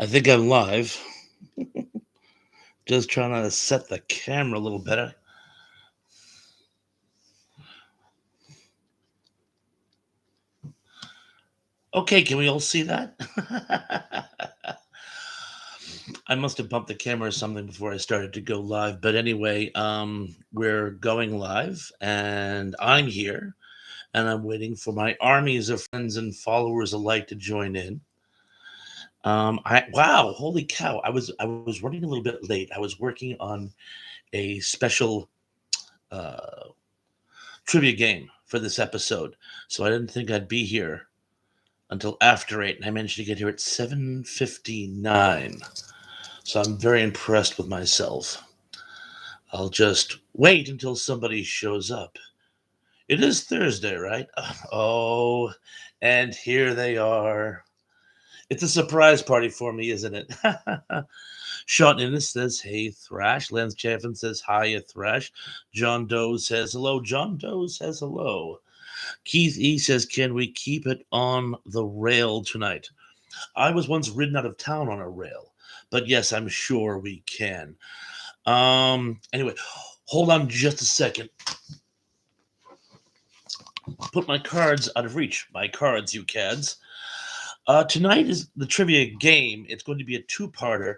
I think I'm live. Just trying to set the camera a little better. Okay, can we all see that? I must have bumped the camera or something before I started to go live. But anyway, we're going live and I'm here and I'm waiting for my armies of friends and followers alike to join in. Wow, holy cow. I was running a little bit late. I was working on a special uh trivia game for this episode. So I didn't think I'd be here until after 8 and I managed to get here at 7:59. So I'm very impressed with myself. I'll just wait until somebody shows up. It is Thursday, right? Oh, and here they are. It's a surprise party for me, isn't it? Sean Innes says, "Hey, Thrash." Lance Chaffin says, "Hiya, Thrash." John Doe says, "Hello." John Doe says, "Hello." Keith E says, "Can we keep it on the rail tonight?" I was once ridden out of town on a rail, but yes, I'm sure we can. Anyway, hold on just a second. Put my cards out of reach. My cards, you cads. Tonight is the trivia game. It's going to be a two-parter.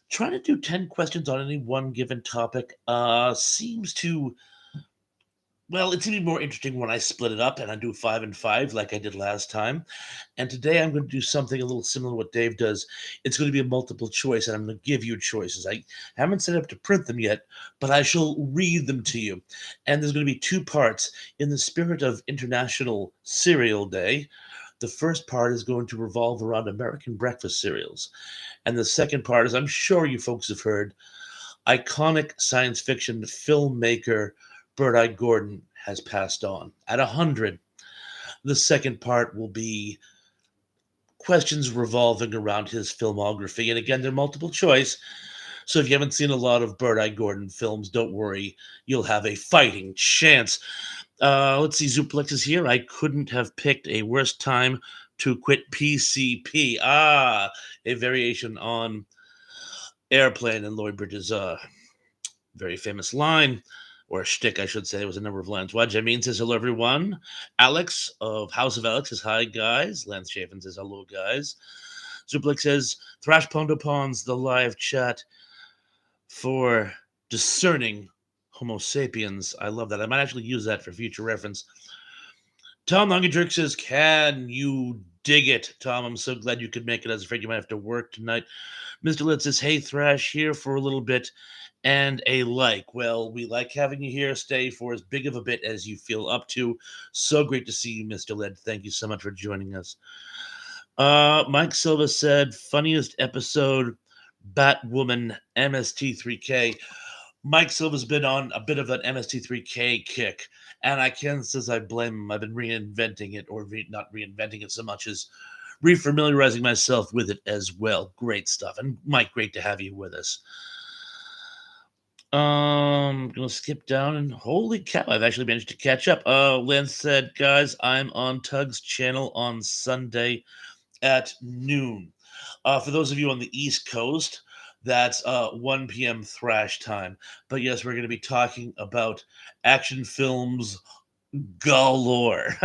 Trying to do 10 questions on any one given topic seems to, well, it's going to be more interesting when I split it up and I do 5 and 5 like I did last time. And today I'm going to do something a little similar to what Dave does. It's going to be a multiple choice, and I'm going to give you choices. I haven't set up to print them yet, but I shall read them to you. And there's going to be two parts. In the spirit of International Cereal Day, the first part is going to revolve around American breakfast cereals. And the second part, as I'm sure you folks have heard, iconic science fiction filmmaker Bird-Eye Gordon has passed on at 100. The second part will be questions revolving around his filmography. And again, they're multiple choice. So if you haven't seen a lot of Bird-Eye Gordon films, don't worry. You'll have a fighting chance. Let's see, Zuplex is here. I couldn't have picked a worse time to quit PCP. A variation on Airplane and Lloyd Bridges' very famous line, or shtick, I should say. It was a number of lines. What Jameen says, "Hello, everyone." Alex of House of Alex says, "Hi, guys." Lance Chafin says, "Hello, guys." Zuplik says, "Thrash Pondo Pawns, the live chat for discerning Homo sapiens." I love that. I might actually use that for future reference. Tom Hungry Jerk says, "Can you dig it?" Tom, I'm so glad you could make it. I was afraid you might have to work tonight. Mr. Lit says, "Hey, Thrash, here for a little bit and a like." Well, we like having you here. Stay for as big of a bit as you feel up to. So great to see you, Mr. Led. Thank you so much for joining us. Mike Silva said, "Funniest episode, Batwoman MST3K." Mike Silva's been on a bit of an MST3K kick, and I can't say I blame him. I've been reinventing it, or not reinventing it so much as refamiliarizing myself with it as well. Great stuff. And Mike, great to have you with us. Gonna skip down and holy cow, I've actually managed to catch up. Lynn said, "Guys, I'm on Tug's channel on Sunday at noon." For those of you on the East Coast, that's 1 p.m. thrash time. But yes, we're going to be talking about action films galore.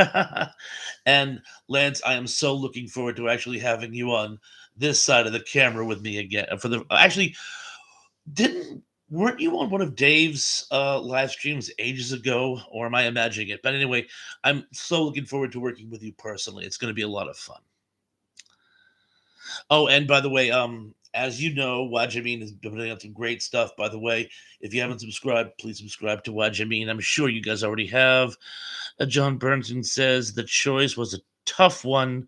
And Lance, I am so looking forward to actually having you on this side of the camera with me again. For the actually, didn't weren't you on one of Dave's live streams ages ago, or am I imagining it? But anyway, I'm so looking forward to working with you personally. It's going to be a lot of fun. Oh, and by the way, as you know, Wajamin has been putting out some great stuff. By the way, if you haven't subscribed, please subscribe to Wajamin. I'm sure you guys already have. John Burnson says the choice was a tough one: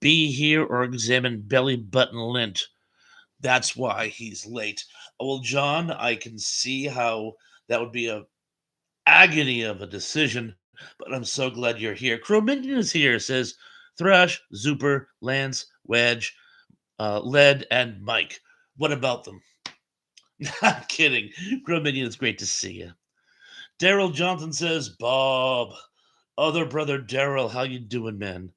be here or examine belly button lint. That's why he's late. Well, John, I can see how that would be a agony of a decision, but I'm so glad you're here. Crow Minion is here. Says Thrash, Zuper, Lance, Wedge, Led, and Mike. What about them? I'm kidding. Crow Minion, it's great to see you. Daryl Johnson says, "Bob, other brother Daryl, how you doing, man?"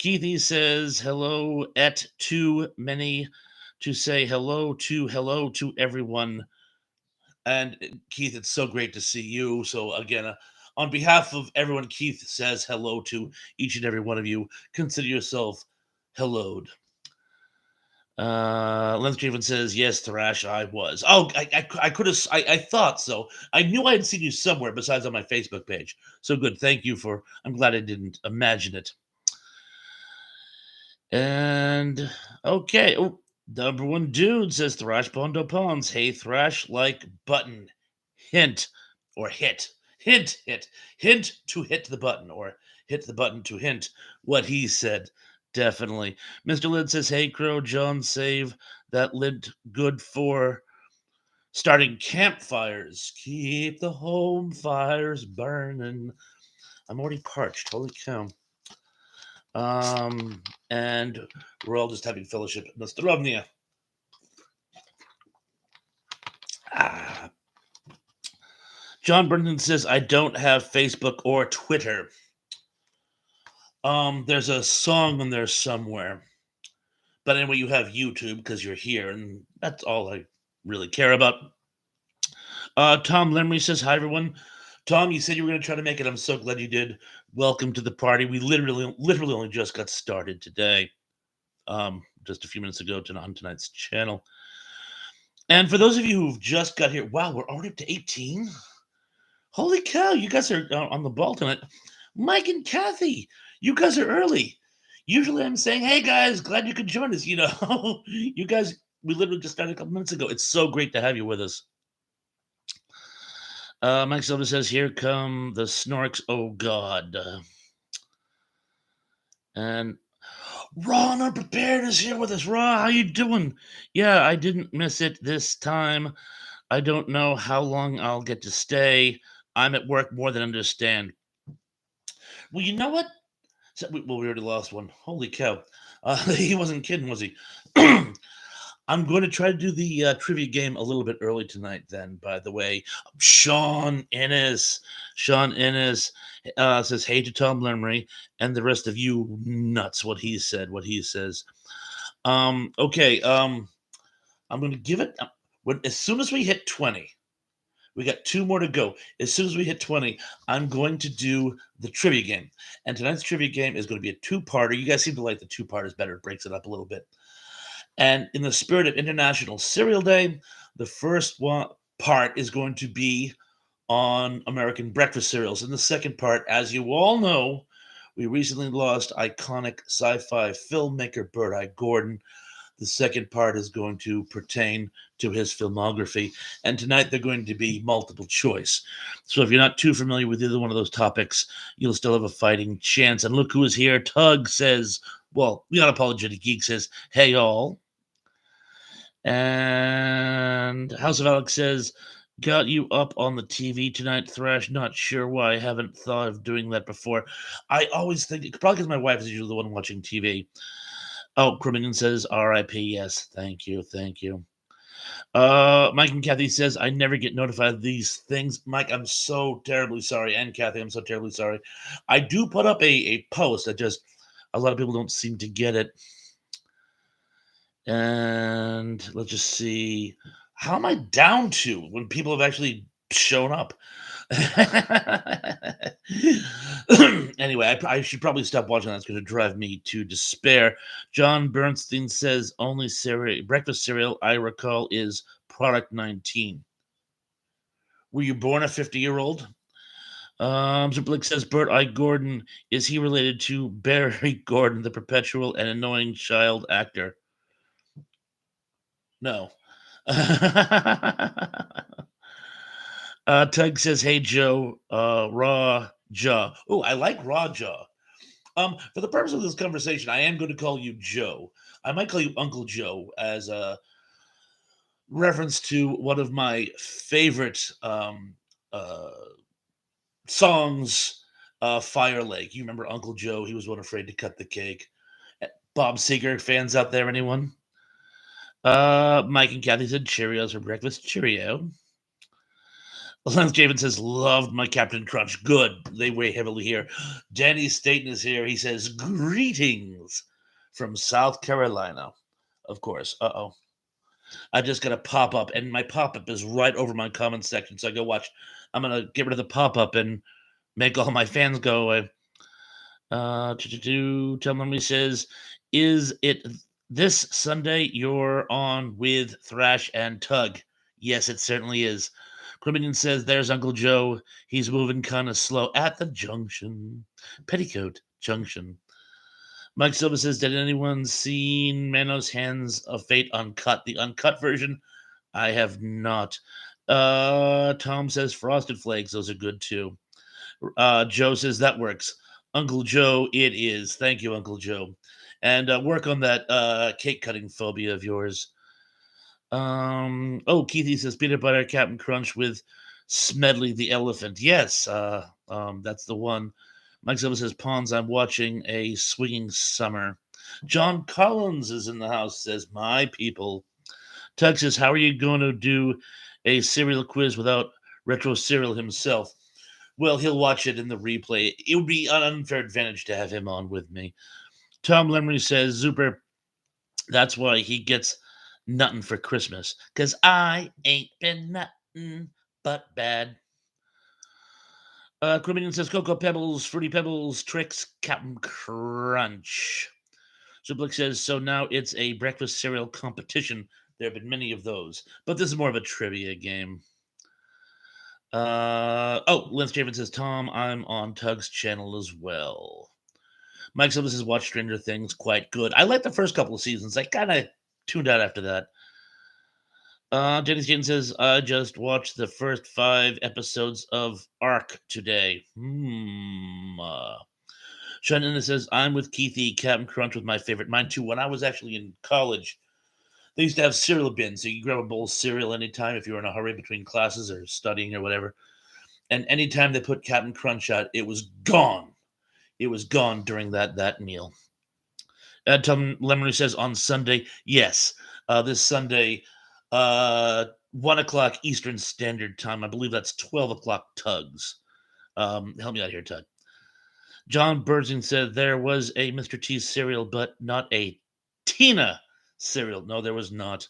Keithy says hello at too many to say hello to everyone. And Keith, it's so great to see you. So again, on behalf of everyone, Keith says hello to each and every one of you. Consider yourself helloed. Lenscraven says, yes, Thrash, I was. Oh, I could have, I thought so. I knew I had seen you somewhere besides on my Facebook page. So good. Thank you for, I'm glad I didn't imagine it. And, okay. Oh, number one dude says, Thrash Pondo Pawns. Hey, Thrash, like button. Hint or hit. Hint to hit the button or hit the button to hint what he said. Definitely. Mr. Lid says, hey, Crow, John, save that lid good for starting campfires. Keep the home fires burning. I'm already parched. Holy cow. And we're all just having fellowship. Nastarovnia. Ah. John Brendan says, I don't have Facebook or Twitter. There's a song in there somewhere. But anyway, you have YouTube because you're here, and that's all I really care about. Tom Lemry says, hi, everyone. Tom, you said you were going to try to make it. I'm so glad you did. Welcome to the party. We literally only just got started today, just a few minutes ago on tonight's channel. And for those of you who've just got here, wow, we're already up to 18. Holy cow, you guys are on the ball tonight. Mike and Kathy, you guys are early. Usually I'm saying, hey guys, glad you could join us. You know, you guys, we literally just started a couple minutes ago. It's so great to have you with us. Mike Silva says, here come the snorks. Oh God. And Raw and Unprepared is here with us. Raw, how you doing? Yeah, I didn't miss it this time. I don't know how long I'll get to stay. I'm at work more than understand. Well, you know what? So, well, we already lost one. Holy cow. He wasn't kidding, was he? I'm going to try to do the trivia game a little bit early tonight, then, by the way. Sean Ennis. Sean Ennis says, hey to Tom Lemry and the rest of you nuts, what he said, what he says. Okay, I'm going to give it, as soon as we hit 20, we got 2 more to go. As soon as we hit 20, I'm going to do the trivia game. And tonight's trivia game is going to be a two-parter. You guys seem to like the two-parters better. It breaks it up a little bit. And in the spirit of International Cereal Day, the first one part is going to be on American breakfast cereals. And the second part, as you all know, we recently lost iconic sci-fi filmmaker Bert I. Gordon. The second part is going to pertain to his filmography. And tonight they're going to be multiple choice. So if you're not too familiar with either one of those topics, you'll still have a fighting chance. And look who is here. Tug says, well, the Unapologetic Geek says, hey, all. And House of Alex says, got you up on the TV tonight, Thrash. Not sure why I haven't thought of doing that before. I always think, probably because my wife is usually the one watching TV. Oh, Criminian says, RIP. Yes, thank you, thank you. Mike and Kathy says, I never get notified of these things. Mike, I'm so terribly sorry. And Kathy, I'm so terribly sorry. I do put up a post that just, a lot of people don't seem to get it. And let's just see. How am I down to when people have actually shown up? Anyway, I should probably stop watching. That's going to drive me to despair. John Bernstein says only breakfast cereal I recall is Product 19. Were you born a 50-year-old? So Blake says Bert I. Gordon, is he related to Barry Gordon, the perpetual and annoying child actor? No. Tug says, hey, Joe, Raw Jaw. Oh, I like Raw Jaw. For the purpose of this conversation, I am going to call you Joe. I might call you Uncle Joe as a reference to one of my favorite uh, songs, Fire Lake. You remember Uncle Joe? He was one afraid to cut the cake. Bob Seger fans out there, anyone? Mike and Kathy said Cheerios for breakfast. Cheerio. Lance Javen says, loved my Captain Crunch. Good. They weigh heavily here. Danny Staten is here. He says, greetings from South Carolina. Of course. Uh-oh. I just got a pop-up, and my pop-up is right over my comment section. So I go watch. I'm going to get rid of the pop-up and make all my fans go away. Tell me, says, is it this Sunday you're on with Thrash and Tug? Yes, it certainly is. Criminal says, there's Uncle Joe. He's moving kind of slow at the junction. Petticoat Junction. Mike Silva says, did anyone seen Manos Hands of Fate uncut? The uncut version? I have not. Tom says, Frosted Flakes. Those are good too. Joe says, that works. Uncle Joe, it is. Thank you, Uncle Joe. And work on that cake cutting phobia of yours. Keithy says peanut butter Captain Crunch with Smedley the elephant. Yes, that's the one. Mike Silva says Pawns. I'm watching a swinging summer. John Collins is in the house. Says my people. Tug says, how are you going to do a cereal quiz without Retro Cereal himself? Well, he'll watch it in the replay. It would be an unfair advantage to have him on with me. Tom Lemry says, Zuper, that's why he gets nothing for Christmas. Because I ain't been nothing but bad. Criminal says, Cocoa Pebbles, Fruity Pebbles, Tricks, Captain Crunch. Zublick says, so now it's a breakfast cereal competition. There have been many of those. But this is more of a trivia game. Lance Javen says, Tom, I'm on Tug's channel as well. Mike Silva says, watch Stranger Things, quite good. I liked the first couple of seasons. I kind of tuned out after that. Jenny Jaden says, I just watched the first 5 episodes of Ark today. Shannon says, I'm with Keithy. Captain Crunch was my favorite. Mine too. When I was actually in college, they used to have cereal bins. So you grab a bowl of cereal anytime if you were in a hurry between classes or studying or whatever. And anytime they put Captain Crunch out, it was gone. It was gone during that meal. Tom Lemery says on Sunday, yes, this Sunday, 1 o'clock Eastern Standard Time. I believe that's 12 o'clock Tugs. Help me out here, Tug. John Bergson said there was a Mr. T cereal, but not a Tina cereal. No, there was not.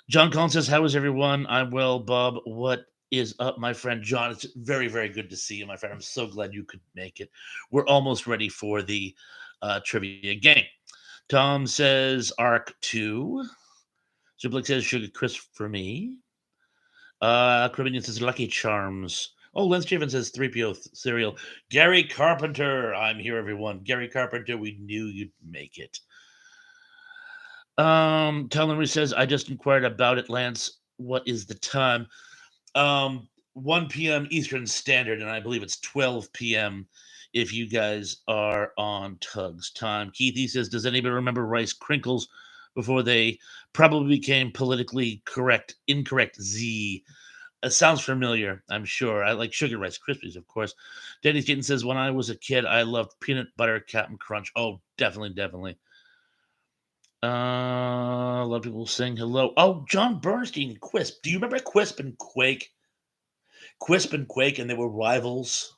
John Collins says, how is everyone? I'm well, Bob. What is up, my friend John? It's very, very good to see you, my friend. I'm so glad you could make it. We're almost ready for the trivia game. Tom says Arc 2. Zublick says Sugar Crisp for me. Caribbean says Lucky Charms. Oh, Lance Javen says 3PO cereal. Gary Carpenter. I'm here, everyone. Gary Carpenter, we knew you'd make it. Talonry says, I just inquired about it, Lance. What is the time? 1 p.m. Eastern Standard, and I believe it's 12 p.m. if you guys are on Tug's time. Keithy says, does anybody remember Rice Crinkles before they probably became politically incorrect Z? It sounds familiar, I'm sure. I like Sugar Rice Krispies, of course. Danny Keaton says, when I was a kid, I loved peanut butter Captain Crunch. Oh, definitely. A lot of people saying hello. Oh, John Bernstein, Quisp. Do you remember Quisp and Quake? Quisp and Quake, and they were rivals,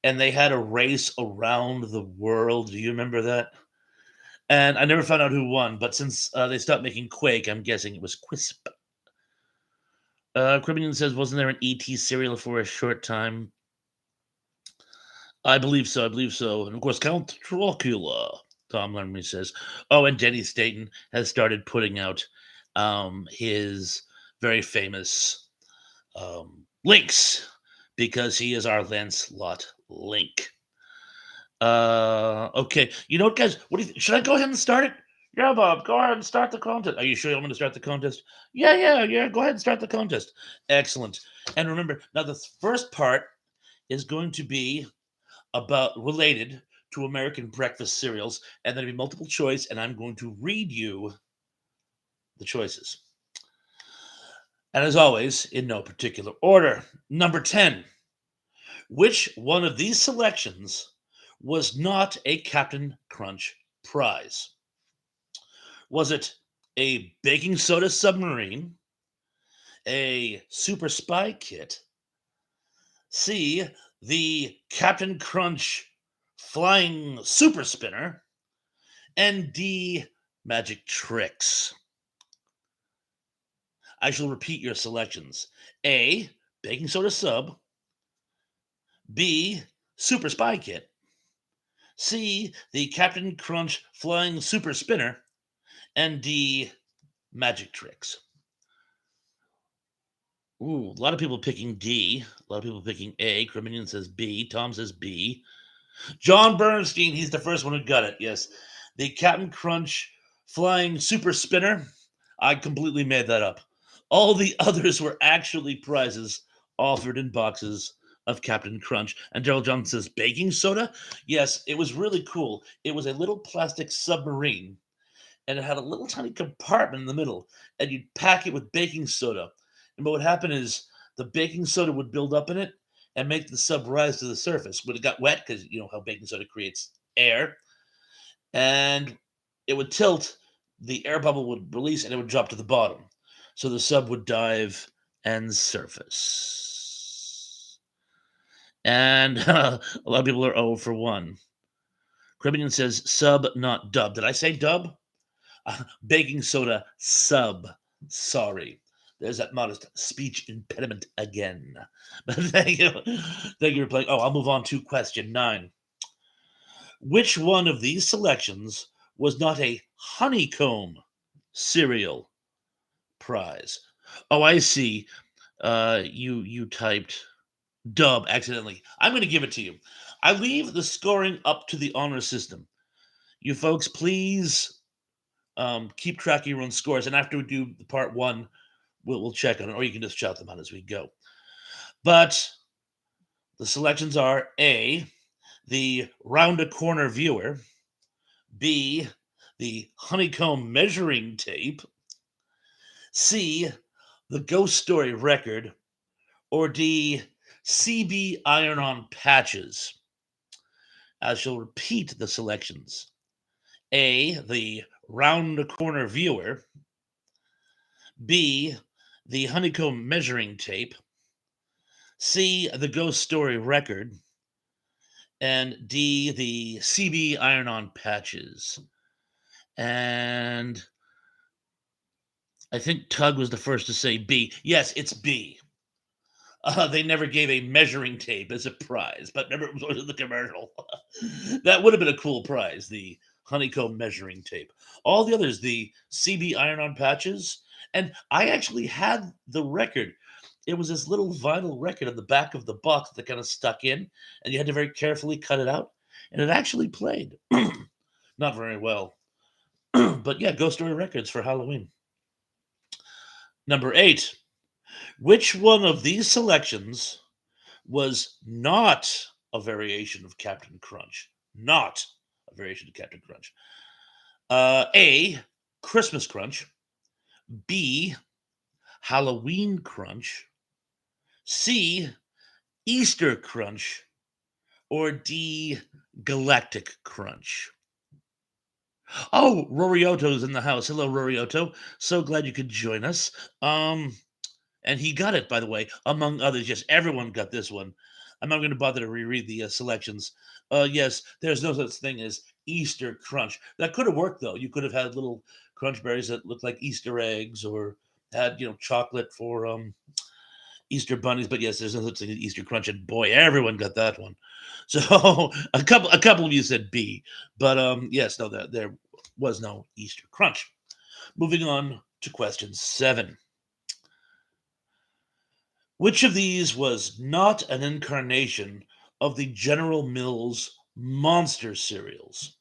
and they had a race around the world. Do you remember that? And I never found out who won, but since they stopped making Quake, I'm guessing it was Quisp. Criminal says, wasn't there an ET cereal for a short time? I believe so. And of course, Count Dracula. Tom Lemmy says. Oh, and Denny Staten has started putting out his very famous links because he is our Lancelot Link. Okay. You know what, guys? What do you should I go ahead and start it? Yeah, Bob, go ahead and start the contest. Are you sure you want me to start the contest? Yeah. Go ahead and start the contest. Excellent. And remember, now the first part is going to be related to American breakfast cereals, and there'll be multiple choice, and I'm going to read you the choices. And as always, in no particular order. Number 10. Which one of these selections was not a Captain Crunch prize? Was it a baking soda submarine, A. Super Spy Kit. C. The Captain Crunch Flying Super Spinner. And D. Magic Tricks. I shall repeat your selections. A. Baking Soda Sub. B. Super Spy Kit. C. The Captain Crunch Flying Super Spinner. And D. Magic Tricks. Ooh, a lot of people picking D. A lot of people picking A. Criminian says B. Tom says B. John Bernstein, he's the first one who got it. Yes. The Captain Crunch Flying Super Spinner. I completely made that up. All the others were actually prizes offered in boxes of Captain Crunch. And Daryl Johnson says baking soda. Yes, it was really cool. It was a little plastic submarine, and it had a little tiny compartment in the middle, and you'd pack it with baking soda. And what would happen is the baking soda would build up in it and make the sub rise to the surface when it got wet, because you know how baking soda creates air, and it would tilt, the air bubble would release, and it would drop to the bottom. So the sub would dive and surface. And a lot of people are 0 for 1. Cribbington says sub, not dub. Did I say dub? Baking soda sub. Sorry. There's that modest speech impediment again. But thank you. Thank you for playing. Oh, I'll move on to question 9. Which one of these selections was not a honeycomb cereal prize? Oh, I see. You typed dub accidentally. I'm going to give it to you. I leave the scoring up to the honor system. You folks, please keep track of your own scores, and after we do part 1, we'll check on it, or you can just shout them out as we go. But the selections are A, the round a corner viewer. B, the honeycomb measuring tape. C, the ghost story record. Or D, CB iron on patches. I shall repeat the selections. A, the round a corner viewer. B, the honeycomb measuring tape. C, the ghost story record. And D, the CB iron on patches. And I think Tug was the first to say B. Yes, it's B. They never gave a measuring tape as a prize, but remember, it was always in the commercial. That would have been a cool prize, the honeycomb measuring tape. All the others, the CB iron on patches, and I actually had the record. It was this little vinyl record on the back of the box that kind of stuck in, and you had to very carefully cut it out, and it actually played. Not very well. But yeah, Ghost Story Records for Halloween. Number 8. Which one of these selections was not a variation of Captain Crunch? Not a variation of Captain Crunch. A, Christmas Crunch. B, Halloween Crunch. C, Easter Crunch. Or D, Galactic Crunch. Oh, Rorioto's in the house. Hello, Rorioto. So glad you could join us. And he got it, by the way, among others. Yes, everyone got this one. I'm not going to bother to reread the selections. Yes, there's no such thing as Easter Crunch. That could have worked, though. You could have had little crunch berries that looked like Easter eggs, or had chocolate for Easter bunnies. But yes, there's no such thing as Easter Crunch, and boy, everyone got that one. So a couple of you said B, but yes, no, there was no Easter Crunch. Moving on to question 7. Which of these was not an incarnation of the General Mills monster cereals?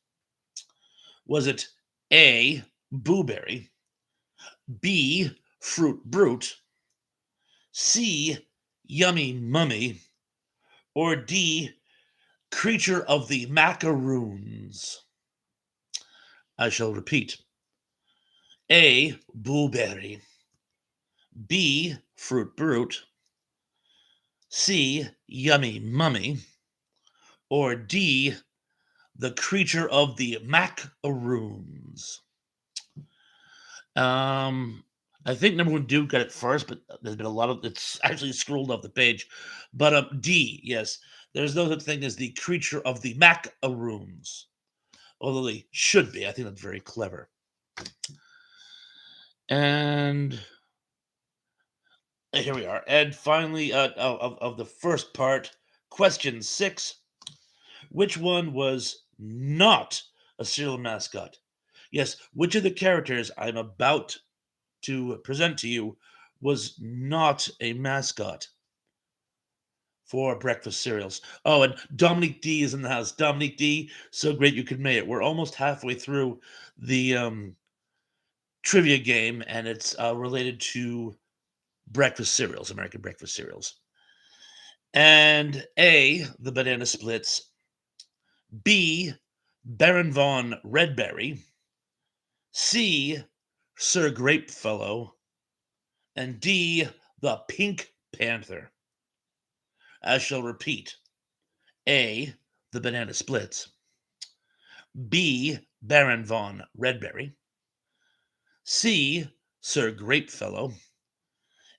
Was it A, Blueberry, B, Fruit Brute, C, Yummy Mummy, or D, Creature of the Macaroons? I shall repeat. A, Blueberry, B, Fruit Brute, C, Yummy Mummy, or D, the Creature of the Macaroons? I think number one Duke got it first, but there's been a lot of it's actually scrolled off the page. But D, yes, there's no such thing as the creature of the macaroons, although they should be. I think that's very clever. And here we are. And finally, of the first part, question 6: which one was not a serial mascot? Yes, which of the characters I'm about to present to you was not a mascot for breakfast cereals? Oh, and Dominique D is in the house. Dominique D, so great you could make it. We're almost halfway through the trivia game, and it's related to breakfast cereals, American breakfast cereals. And A, the banana splits. B, Baron von Redberry. C, Sir Grapefellow. And D, the Pink Panther. I shall repeat. A, the banana splits. B, Baron von Redberry. C, Sir Grapefellow.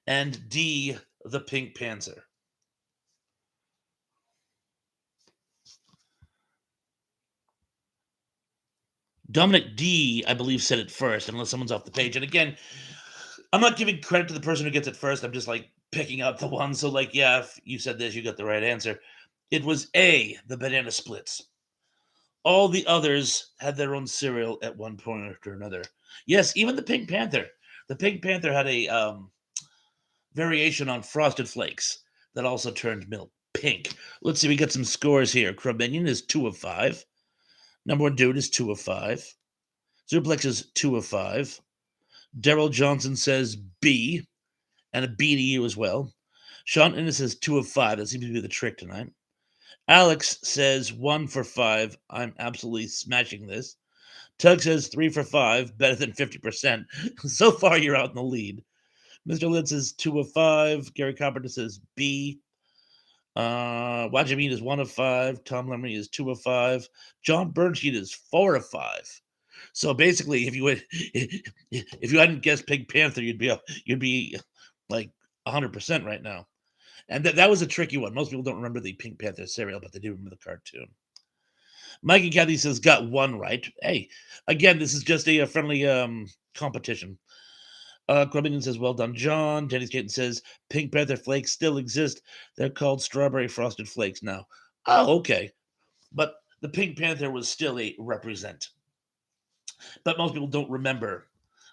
And D, the Pink Panther. Dominic D, I believe, said it first, unless someone's off the page. And again, I'm not giving credit to the person who gets it first. I'm just like picking out the one. So, like, yeah, if you said this, you got the right answer. It was A, the banana splits. All the others had their own cereal at one point or another. Yes, even the Pink Panther. The Pink Panther had a variation on Frosted Flakes that also turned milk pink. Let's see, we got some scores here. Cruminion is 2 of 5. Number one dude is 2 of 5. Zuplex is 2 of 5. Daryl Johnson says B, and a B to you as well. Sean Innes says 2 of 5. That seems to be the trick tonight. Alex says 1 for 5. I'm absolutely smashing this. Tug says 3 for 5, better than 50%. So far, you're out in the lead. Mr. Lid says 2 of 5. Gary Carpenter says B. Wajamin is 1 of 5. Tom Lemony is 2 of 5. John Bernstein is 4 of 5. So basically, if you hadn't guessed Pink Panther, you'd be like 100% right now. And that was a tricky one. Most people don't remember the Pink Panther cereal, but they do remember the cartoon. Mike and Kathy says got one right. Hey, again, this is just a friendly competition. Grubbington says, well done, John. Denny Skaten says, Pink Panther flakes still exist. They're called strawberry frosted flakes now. Oh, okay. But the Pink Panther was still a represent. But most people don't remember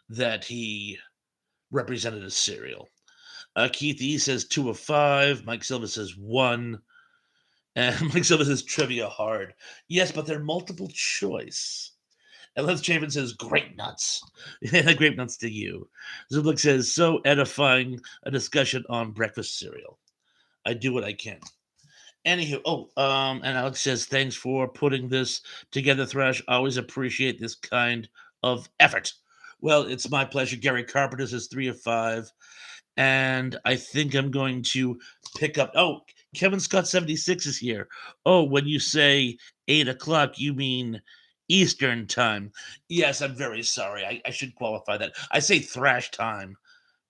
that he represented a cereal. Keith E says 2 of 5. Mike Silva says 1. And Mike Silva says trivia hard. Yes, but they're multiple choice. And Les Chapin says, great nuts. Grape nuts to you. Zublik says, so edifying a discussion on breakfast cereal. I do what I can. Anywho, and Alex says, thanks for putting this together, Thrash. Always appreciate this kind of effort. Well, it's my pleasure. Gary Carpenter says 3 of 5. And I think I'm going to pick up. Oh, Kevin Scott 76 is here. Oh, when you say 8 o'clock, you mean Eastern time. Yes, I'm very sorry. I should qualify that. I say thrash time,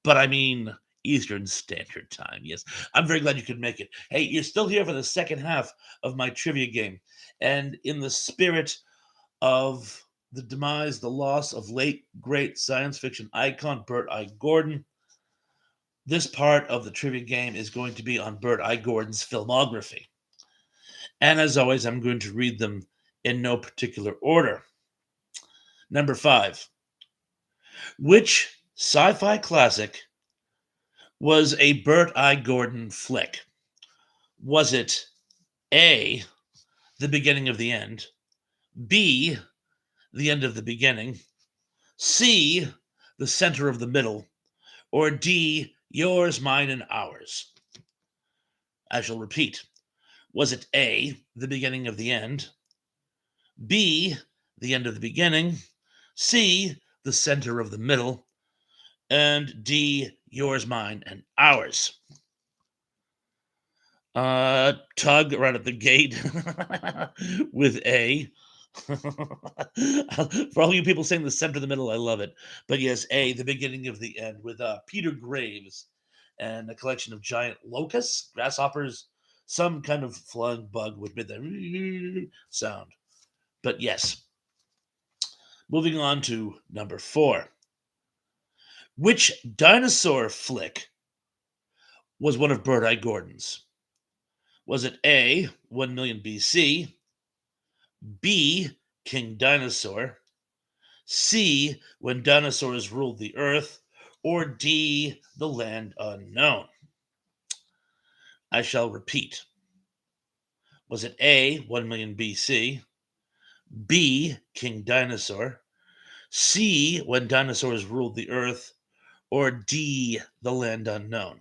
but I mean Eastern Standard Time. Yes, I'm very glad you could make it. Hey, you're still here for the second half of my trivia game. And in the spirit of the demise, the loss of late, great science fiction icon Bert I. Gordon, this part of the trivia game is going to be on Bert I. Gordon's filmography. And as always, I'm going to read them in no particular order. Number 5. Which sci-fi classic was a Bert I. Gordon flick? Was it A, The Beginning of the End, B, The End of the Beginning, C, The Center of the Middle, or D, Yours, Mine, and Ours? I shall repeat. Was it A, The Beginning of the End, B, The End of the Beginning, C, The Center of the Middle, and D, Yours, Mine, and Ours? Tug right at the gate with A. For all you people saying the center of the middle, I love it. But yes, A, the beginning of the end with Peter Graves and a collection of giant locusts, grasshoppers, some kind of flying bug which made the sound. But yes, moving on to number 4. Which dinosaur flick was one of Bird-Eye Gordon's? Was it A, 1 million BC, B, King Dinosaur, C, When Dinosaurs Ruled the Earth, or D, The Land Unknown? I shall repeat. Was it A, 1 million BC, B, King Dinosaur, C, When Dinosaurs Ruled the Earth, or D, The Land Unknown?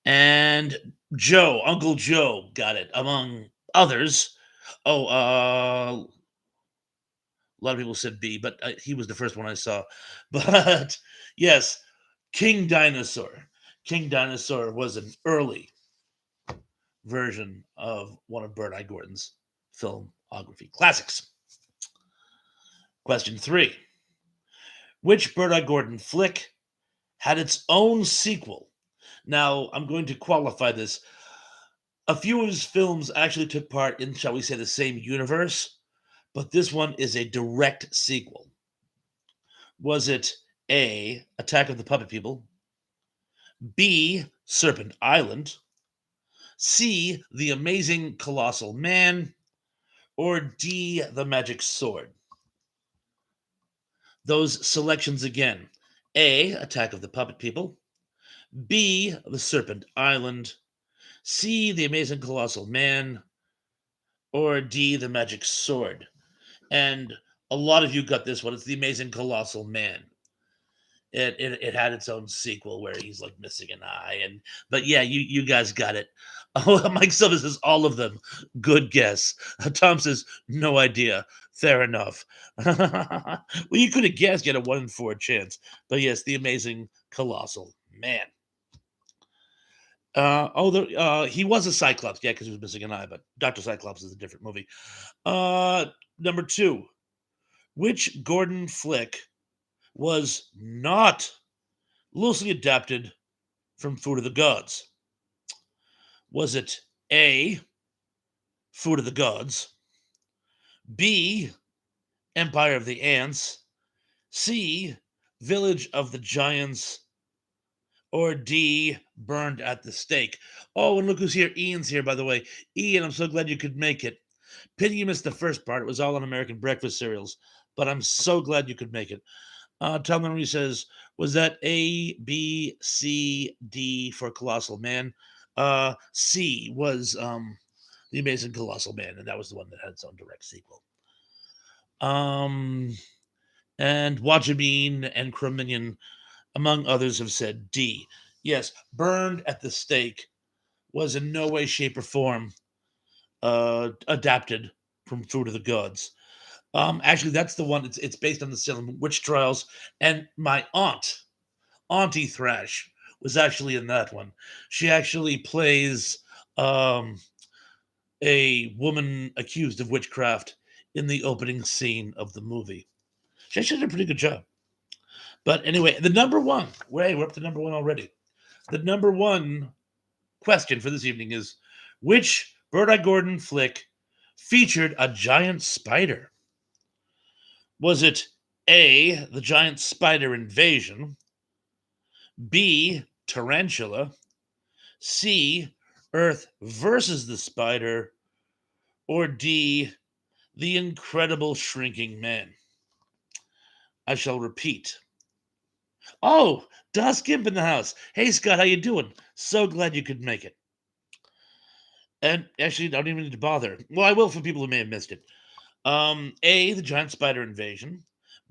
And Joe, Uncle Joe, got it, among others. Oh, a lot of people said B, but he was the first one I saw. But yes, King Dinosaur. King Dinosaur was an early version of one of Bird-Eye Gordon's filmography classics. Question 3. Which Bird-Eye Gordon flick had its own sequel? Now, I'm going to qualify this. A few of his films actually took part in, shall we say, the same universe, but this one is a direct sequel. Was it A, Attack of the Puppet People, B, Serpent Island, C, The Amazing Colossal Man, or D, The Magic Sword? Those selections again: A, Attack of the Puppet People, B, The Serpent Island, C, The Amazing Colossal Man, or D, The Magic Sword. And a lot of you got this one. It's The Amazing Colossal Man. It had its own sequel where he's like missing an eye, and but yeah, you guys got it. Oh, Mike Silva says all of them. Good guess. Tom says no idea. Fair enough. Well, you could have guessed. You had a 1 in 4 chance, but yes, The Amazing Colossal Man. He was a Cyclops, yeah, because he was missing an eye, but Doctor Cyclops is a different movie. Uh, Number 2, which Gordon flick was not loosely adapted from Food of the Gods? Was it A, Food of the Gods, B, Empire of the Ants, C, Village of the Giants, or D, Burned at the Stake? Oh, and look who's here. Ian's here, by the way. Ian, I'm so glad you could make it. Pity you missed the first part. It was all on American breakfast cereals, but I'm so glad you could make it. Tom Memory says, was that A, B, C, D for Colossal Man? C was The Amazing Colossal Man, and that was the one that had its own direct sequel. And Watchamine and Crominion, among others, have said D. Yes, Burned at the Stake was in no way, shape, or form adapted from Fruit of the Gods. Actually, that's the one. It's based on the Salem witch trials, and my Auntie Thrash, was actually in that one. She actually plays um, a woman accused of witchcraft in the opening scene of the movie. She actually did a pretty good job. But anyway, the number one. We're up to number one already. The number one question for this evening is: which Bird-Eye Gordon flick featured a giant spider? Was it A, The Giant Spider Invasion, B, Tarantula, C, Earth versus the Spider, or D, The Incredible Shrinking Man? I shall repeat. Oh, Das Gimp in the house. Hey, Scott, how you doing? So glad you could make it. And actually, I don't even need to bother. Well, I will for people who may have missed it. A, The Giant Spider Invasion,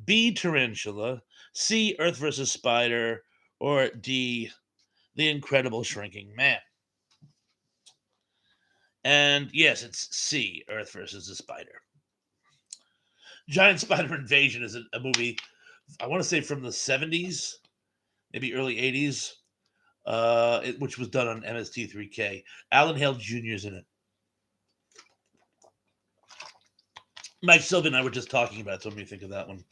B, Tarantula, C, Earth versus Spider, or D, The Incredible Shrinking Man? And yes, it's C, Earth versus the Spider. Giant Spider Invasion is a movie, I want to say from the 70s, maybe early 80s, which was done on MST3K. Alan Hale Jr. is in it. Mike Sylvan and I were just talking about it, so let me think of that one.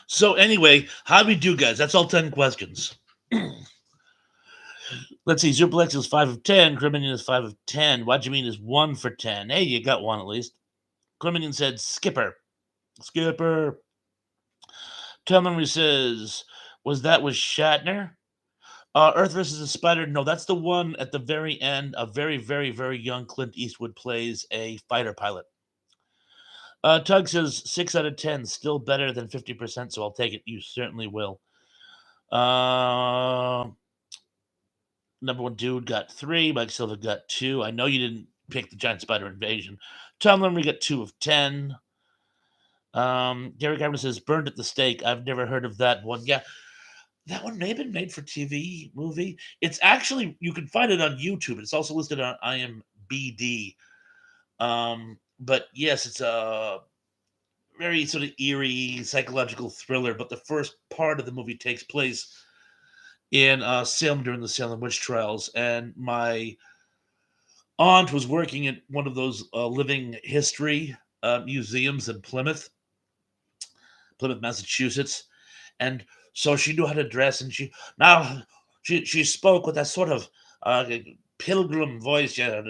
So anyway, how do we do, guys? That's all 10 questions. Let's see. Zuplex is 5 of 10. Criminian is 5 of 10. What you mean is 1 for 10. Hey, you got one at least. Criminian said Skipper. Skipper. Tom Memory says, was that with Shatner? Earth versus the Spider. No, that's the one at the very end. A very, very, very young Clint Eastwood plays a fighter pilot. Tug says 6 out of 10, still better than 50%, so I'll take it. You certainly will. Number one dude got 3. Mike Silva got 2. I know you didn't pick the Giant Spider Invasion. Tom Lemry got 2 of 10. Gary Cameron says burned at the stake. I've never heard of that one. Yeah, that one may have been made for TV movie. It's actually, you can find it on YouTube. It's also listed on IMBD. But yes, it's a very sort of eerie psychological thriller. But the first part of the movie takes place in Salem during the Salem witch trials, and my aunt was working at one of those living history museums in Plymouth, Massachusetts, and so she knew how to dress, and she spoke with that sort of pilgrim voice, yeah,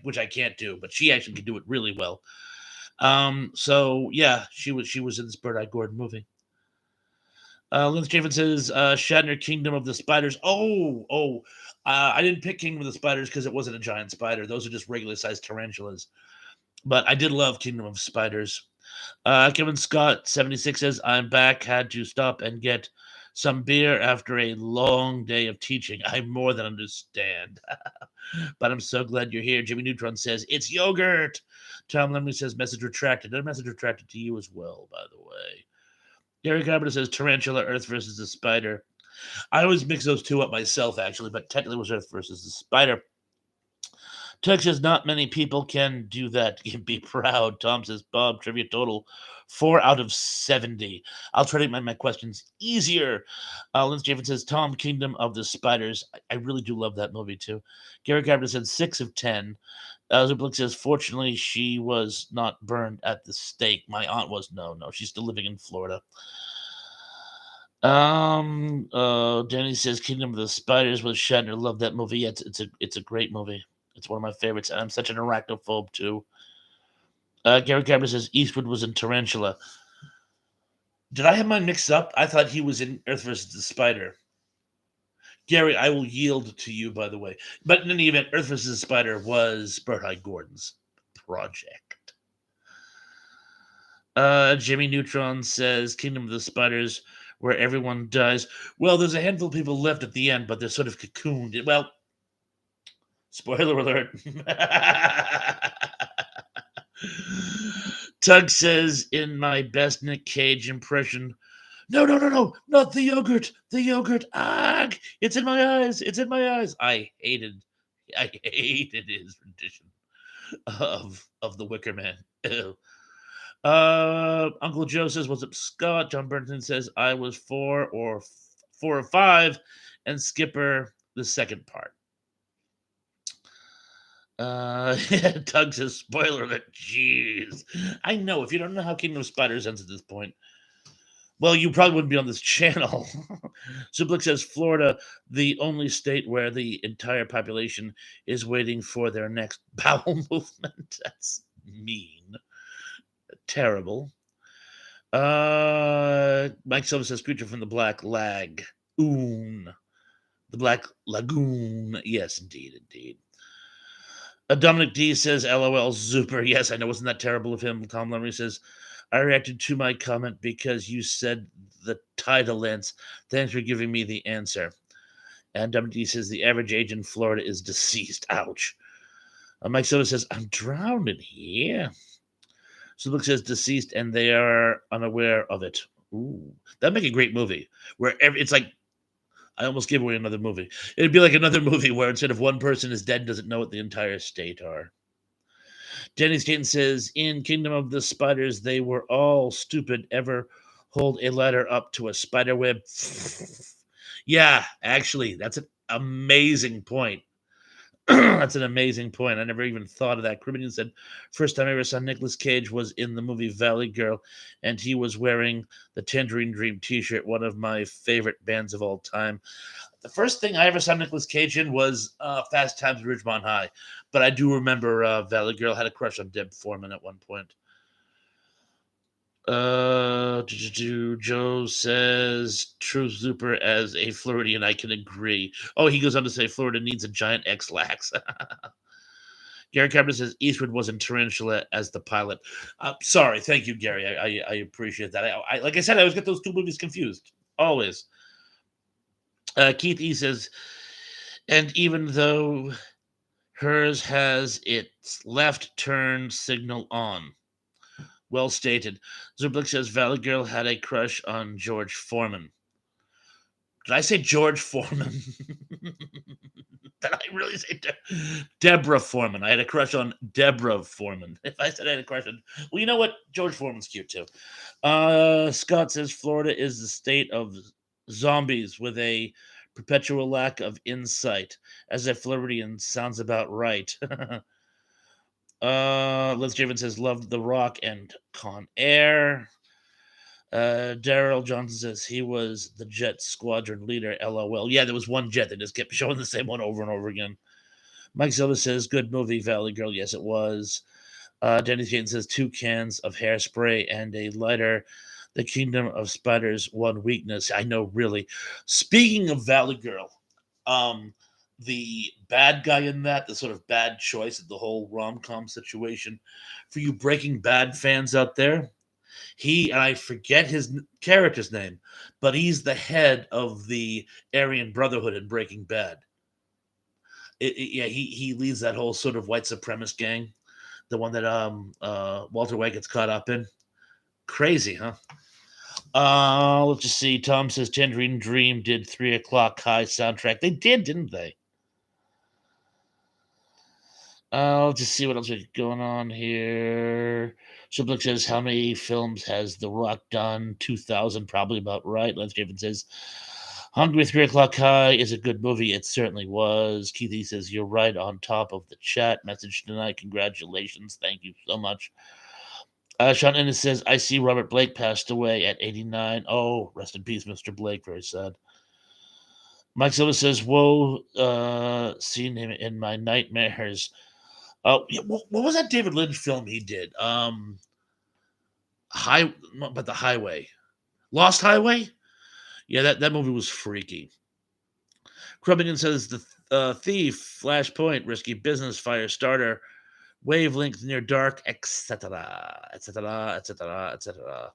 which I can't do, but she actually can do it really well. So yeah, she was in this Bird Eye Gordon movie. Linz Chafin says Shatner Kingdom of the Spiders. I didn't pick Kingdom of the Spiders because it wasn't a giant spider. Those are just regular sized tarantulas. But I did love Kingdom of Spiders. Kevin Scott 76 says I'm back. Had to stop and get some beer after a long day of teaching. I more than understand. But I'm so glad you're here. Jimmy Neutron says it's yogurt. Tom Lemley says message retracted. A message retracted to you as well, by the way. Gary Carpenter says Tarantula, Earth versus the Spider. I always mix those two up myself, actually, but technically it was Earth versus the Spider. Tech says not many people can do that. You can be proud. Tom says Bob, trivia total 4 out of 70. I'll try to make my questions easier. Linz Javen says Tom, Kingdom of the Spiders. I really do love that movie too. Gary Carpenter said 6 of 10. Zublik says, fortunately, she was not burned at the stake. My aunt was. No, she's still living in Florida. Danny says Kingdom of the Spiders with Shatner. Love that movie. Yeah, it's a great movie. It's one of my favorites, and I'm such an arachnophobe too. Gary Gabber says Eastwood was in Tarantula. Did I have mine mixed up? I thought he was in Earth versus the Spider. Gary, I will yield to you, by the way. But in any event, Earth versus the Spider was Bert High Gordon's project. Jimmy Neutron says Kingdom of the Spiders, where everyone dies. Well, there's a handful of people left at the end, but they're sort of cocooned. Well, spoiler alert. Tug says in my best Nick Cage impression, no, not the yogurt. The yogurt. Ah, it's in my eyes. It's in my eyes. I hated his rendition of the Wicker Man. Ew. Uncle Joe says, "What's up, Scott?" John Burnton says, "I was 4 or 5," and Skipper the second part. Tug says, "Spoiler alert." Jeez, I know if you don't know how Kingdom of Spiders ends at this point, well, you probably wouldn't be on this channel. Sublik says Florida, the only state where the entire population is waiting for their next bowel movement. That's mean. Terrible. Mike Silva says creature from the Black Lagoon. The Black Lagoon. Yes, indeed. Dominic D says, LOL, Zuper. Yes, I know. Wasn't that terrible of him? Tom Lemery says, I reacted to my comment because you said the tidal lens. Thanks for giving me the answer. And Dominic D says, the average age in Florida is deceased. Ouch. Mike Soda says, I'm drowned in here. So Luke says deceased and they are unaware of it. Ooh, that'd make a great movie where it's like, I almost gave away another movie. It'd be like another movie where instead of one person is dead, doesn't know what the entire state are. Jenny Staten says, in Kingdom of the Spiders, they were all stupid. Ever hold a ladder up to a spider web? Yeah, actually, that's an amazing point. That's an amazing point. I never even thought of that. Cribbinian said, first time I ever saw Nicolas Cage was in the movie Valley Girl, and he was wearing the Tangerine Dream t shirt, one of my favorite bands of all time. The first thing I ever saw Nicolas Cage in was Fast Times at Ridgemont High, but I do remember Valley Girl had a crush on Deb Foreman at one point. Joe says True Super as a Floridian, I can agree. Oh, he goes on to say Florida needs a giant X-Lax. Gary Carpenter says Eastwood was in Tarantula as the pilot. Sorry, thank you, Gary. I appreciate that. Like I said, I always get those two movies confused. Always. Keith E says, and even though hers has its left turn signal on. Well stated. Zublik says Valley Girl had a crush on George Foreman. Did I say George Foreman? Did I really say Deborah Foreman? I had a crush on Deborah Foreman. If I said I had a crush on, well, you know what? George Foreman's cute too. Scott says Florida is the state of zombies with a perpetual lack of insight. As a Floridian, sounds about right. Liz Javen says loved The Rock and Con Air. Daryl Johnson says he was the jet squadron leader. LOL. Yeah, there was one jet that just kept showing the same one over and over again. Mike Silva says good movie, Valley Girl. Yes, it was. Dennis Jayton says 2 cans of hairspray and a lighter. The Kingdom of Spiders, one weakness. I know, really. Speaking of Valley Girl, the bad guy in that, the sort of bad choice of the whole rom-com situation, for you Breaking Bad fans out there, and I forget his character's name, but he's the head of the Aryan Brotherhood in Breaking Bad. Yeah, he leads that whole sort of white supremacist gang, the one that Walter White gets caught up in. Crazy, huh? Let's just see. Tom says Tangerine Dream did 3 o'clock high soundtrack. They did, didn't they? I'll just see what else we got going on here. Sublik says, how many films has The Rock done? 2,000, probably about right. Lance Javen says, Hungry 3 o'clock high is a good movie. It certainly was. Keithy says, you're right on top of the chat message tonight. Congratulations. Thank you so much. Sean Ennis says, I see Robert Blake passed away at 89. Oh, rest in peace, Mr. Blake. Very sad. Mike Silva says, whoa, seen him in my nightmares. Oh, yeah, what was that David Lynch film he did? But the Highway, Lost Highway. Yeah, that movie was freaky. Crubbington says the Thief, Flashpoint, Risky Business, Fire Starter, Wavelength, Near Dark, etc., etc., etc., etc.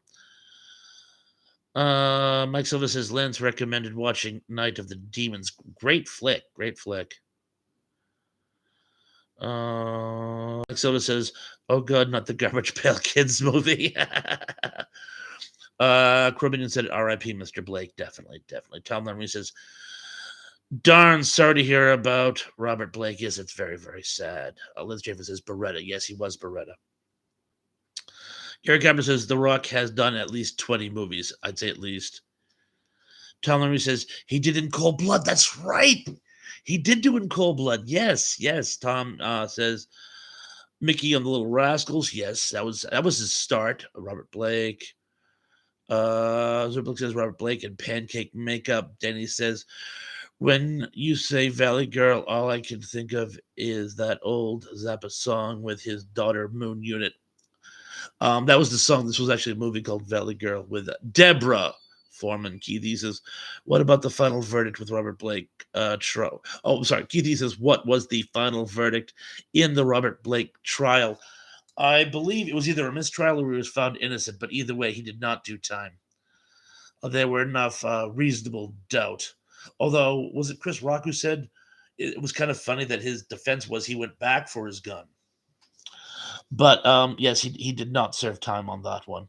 Mike Silva says Lance recommended watching Night of the Demons. Great flick, great flick. Mike Silva says, "Oh God, not the Garbage Pail Kids movie." Crubinian said, "R.I.P. Mr. Blake." Definitely, definitely. Tom Lemry says, "Darn, sorry to hear about Robert Blake. Yes, it's very, very sad." Liz James says, "Beretta." Yes, he was Beretta. Gary Capper says, "The Rock has done at least 20 movies." I'd say at least. Tom Lemry says, "He did In Cold Blood." That's right. He did do In Cold Blood. Yes, yes. Tom says, Mickey on the Little Rascals. Yes, that was his start. Robert Blake. Zerblick says Robert Blake and Pancake Makeup. Denny says, when you say Valley Girl, all I can think of is that old Zappa song with his daughter Moon Unit. That was the song. This was actually a movie called Valley Girl with Deborah Foreman. Keith says, what about the final verdict with Robert Blake? Sorry. Keith says, what was the final verdict in the Robert Blake trial? I believe it was either a mistrial or he was found innocent, but either way, he did not do time. There were enough reasonable doubt. Although, was it Chris Rock who said it was kind of funny that his defense was he went back for his gun? But yes, he did not serve time on that one.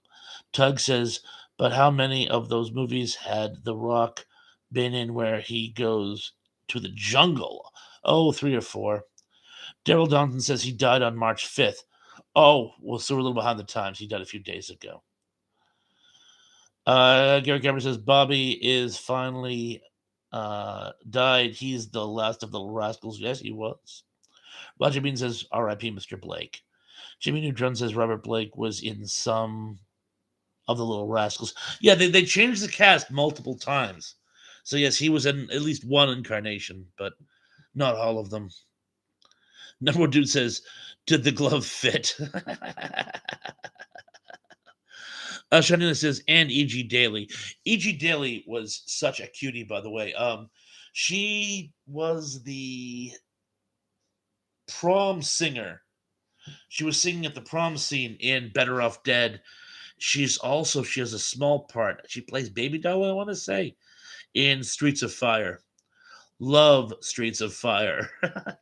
Tug says, but how many of those movies had The Rock been in where he goes to the jungle? Oh, 3 or 4. Daryl Donaldson says he died on March 5th. Oh, well, so we're a little behind the times. He died a few days ago. Gary Cameron says Bobby is finally died. He's the last of the rascals. Yes, he was. Roger Bean says R.I.P. Mr. Blake. Jimmy Neutron says Robert Blake was in some of the Little Rascals. Yeah, they changed the cast multiple times. So yes, he was in at least one incarnation, but not all of them. Number one dude says, "Did the glove fit?" Shanina says, "And E.G. Daily." E.G. Daily was such a cutie, by the way. She was the prom singer. She was singing at the prom scene in Better Off Dead. She has a small part. She plays Baby Doll, I want to say, in Streets of Fire. Love Streets of Fire.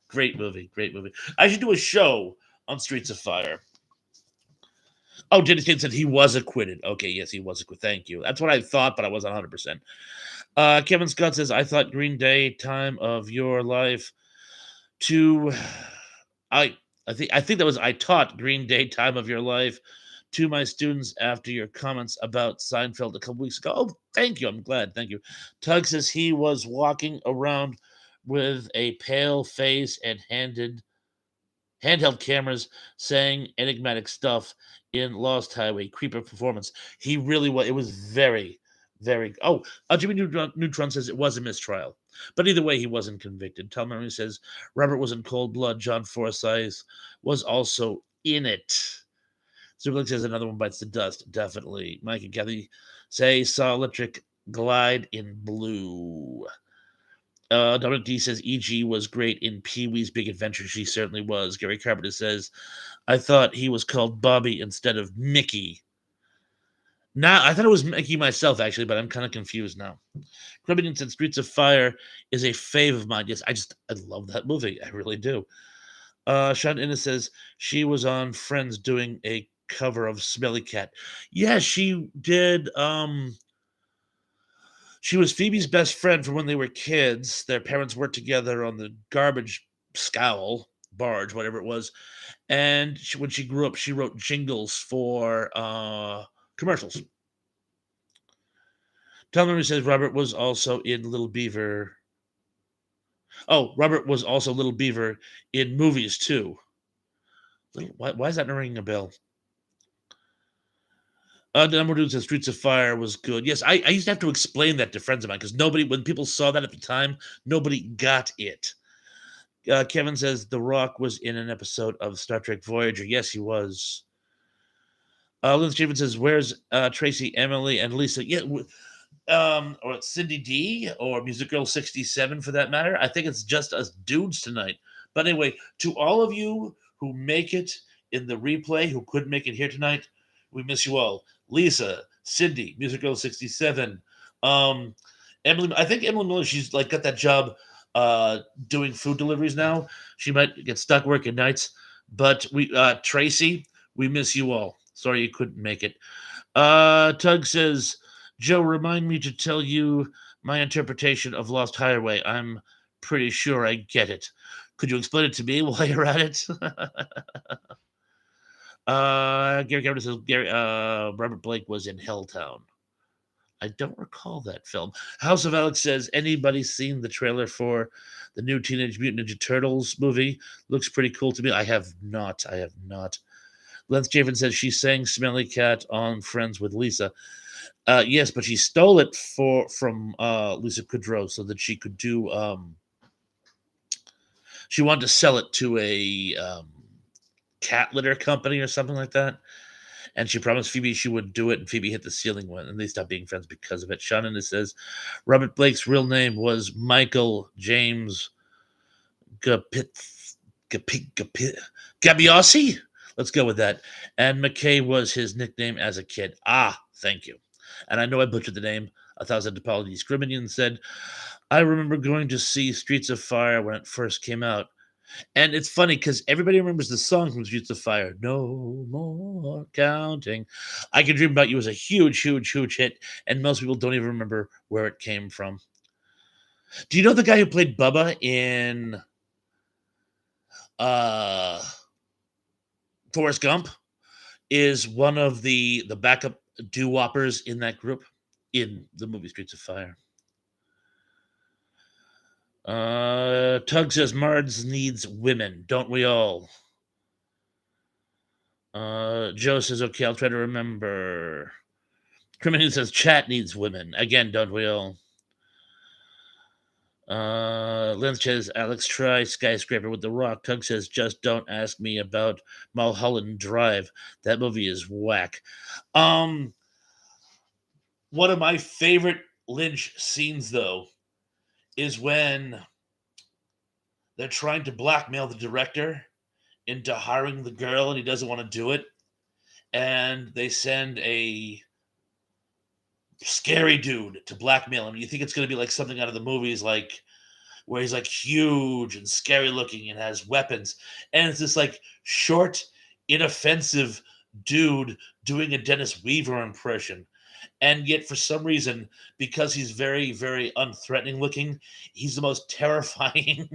Great movie, great movie. I should do a show on Streets of Fire. Oh, Dennis Kid said he was acquitted. Okay, yes, he was acquitted. Thank you. That's what I thought, but I wasn't 100%. Kevin Scott says, I thought Green Day, Time of Your Life, to I I think that was I taught Green Day Time of Your Life to my students after your comments about Seinfeld a couple weeks ago. Oh, thank you. I'm glad. Thank you. Tug says he was walking around with a pale face and handheld cameras saying enigmatic stuff in Lost Highway. Creeper performance. He really was. It was very, very. Oh, Jimmy Neutron says it was a mistrial. But either way, he wasn't convicted. Tom Murray says Robert was in cold blood. John Forsyth was also in it. Superlink says another one bites the dust. Definitely. Mike and Kathy say saw electric glide in blue. Dominic D says E.G. was great in Pee Wee's Big Adventure. She certainly was. Gary Carpenter says, I thought he was called Bobby instead of Mickey. Now, I thought it was Mickey myself, actually, but I'm kind of confused now. Cribbington said Streets of Fire is a fave of mine. Yes, I love that movie. I really do. Sean Innes says she was on Friends doing a cover of Smelly Cat. Yeah, she did. She was Phoebe's best friend from when they were kids. Their parents worked together on the garbage scowl barge, whatever it was. And when she grew up, she wrote jingles for commercials. Tom Memory says Robert was also in Little Beaver. Oh, Robert was also Little Beaver in movies too. Why is that not ringing a bell? The number two says Streets of Fire was good. Yes, I used to have to explain that to friends of mine because nobody, when people saw that at the time, nobody got it. Kevin says The Rock was in an episode of Star Trek Voyager. Yes, he was. Lynn Stevens says, "Where's Tracy, Emily, and Lisa?" Yeah, or Cindy D, or Music Girl 67 for that matter. I think it's just us dudes tonight. But anyway, to all of you who make it in the replay, who couldn't make it here tonight, we miss you all. Lisa, Cindy, Music Girl 67, um, Emily. I think Emily Miller. She's like got that job doing food deliveries now. She might get stuck working nights, but we Tracy, we miss you all. Sorry you couldn't make it. Tug says, Joe, remind me to tell you my interpretation of Lost Highway. I'm pretty sure I get it. Could you explain it to me while you're at it? Gary Cameron says Robert Blake was in Helltown. I don't recall that film. House of Alex says, anybody seen the trailer for the new Teenage Mutant Ninja Turtles movie? Looks pretty cool to me. I have not. I have not. Lance Javen says she sang Smelly Cat on Friends with Lisa. Yes, but she stole it from Lisa Kudrow so that she could do. She wanted to sell it to a cat litter company or something like that, and she promised Phoebe she would do it, and Phoebe hit the ceiling one, and they stopped being friends because of it. Shannon says Robert Blake's real name was Michael James Gabiossi. Let's go with that. And McKay was his nickname as a kid. Ah, thank you. And I know I butchered the name. 1,000 apologies. Griminian said, I remember going to see Streets of Fire when it first came out. And it's funny because everybody remembers the song from Streets of Fire. No more counting. I Can Dream About You was a huge, huge, huge hit. And most people don't even remember where it came from. Do you know the guy who played Bubba in uh, Forrest Gump? Is one of the backup doo-woppers in that group in the movie Streets of Fire. Tug says Mards needs women, don't we all? Joe says, okay, I'll try to remember. Criminal says chat needs women. Again, don't we all? Lynn says, Alex, try Skyscraper with The Rock. Tug says, just don't ask me about Mulholland Drive. That movie is whack. Um, One of my favorite Lynch scenes, though, is when they're trying to blackmail the director into hiring the girl and he doesn't want to do it. And they send a scary dude to blackmail him. You think it's going to be like something out of the movies, like where he's like huge and scary looking and has weapons. And it's this like short, inoffensive dude doing a Dennis Weaver impression. And yet, for some reason, because he's very, very unthreatening looking, he's the most terrifying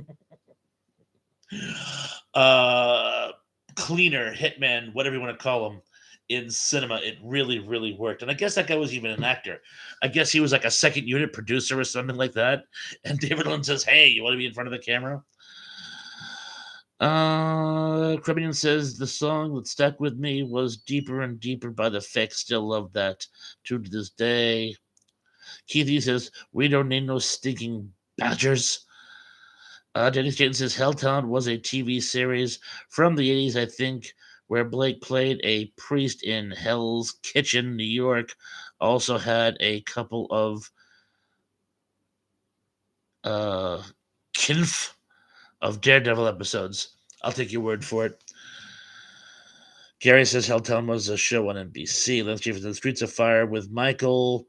uh, cleaner, hitman, whatever you want to call him, in cinema. It really, really worked. And I guess that guy was even an actor. I guess he was like a second unit producer or something like that. And David Lynn says, hey, you want to be in front of the camera? Cribbington says the song that stuck with me was Deeper and Deeper by The Fix. Still love that to this day. Keithy says, we don't need no stinking badgers. Denny Staten says Helltown was a TV series from the 80s, I think, where Blake played a priest in Hell's Kitchen, New York. Also had a couple of uh, kinf of Daredevil episodes. I'll take your word for it. Gary says Helltown was a show on NBC. Let's Chief the Streets of Fire with Michael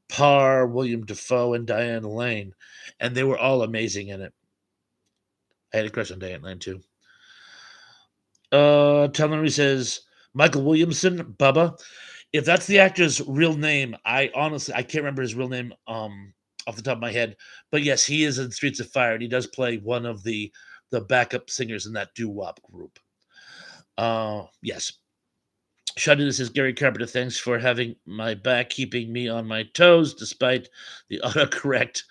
Parr, William Defoe, and Diane Lane. And they were all amazing in it. I had a crush on Diane Lane too. Tellery says Michael Williamson, Bubba. If that's the actor's real name, I honestly I can't remember his real name off the top of my head. But yes, he is in Streets of Fire, and he does play one of the backup singers in that doo-wop group. Yes. Shadi, this is Gary Carpenter. Thanks for having my back, keeping me on my toes despite the autocorrect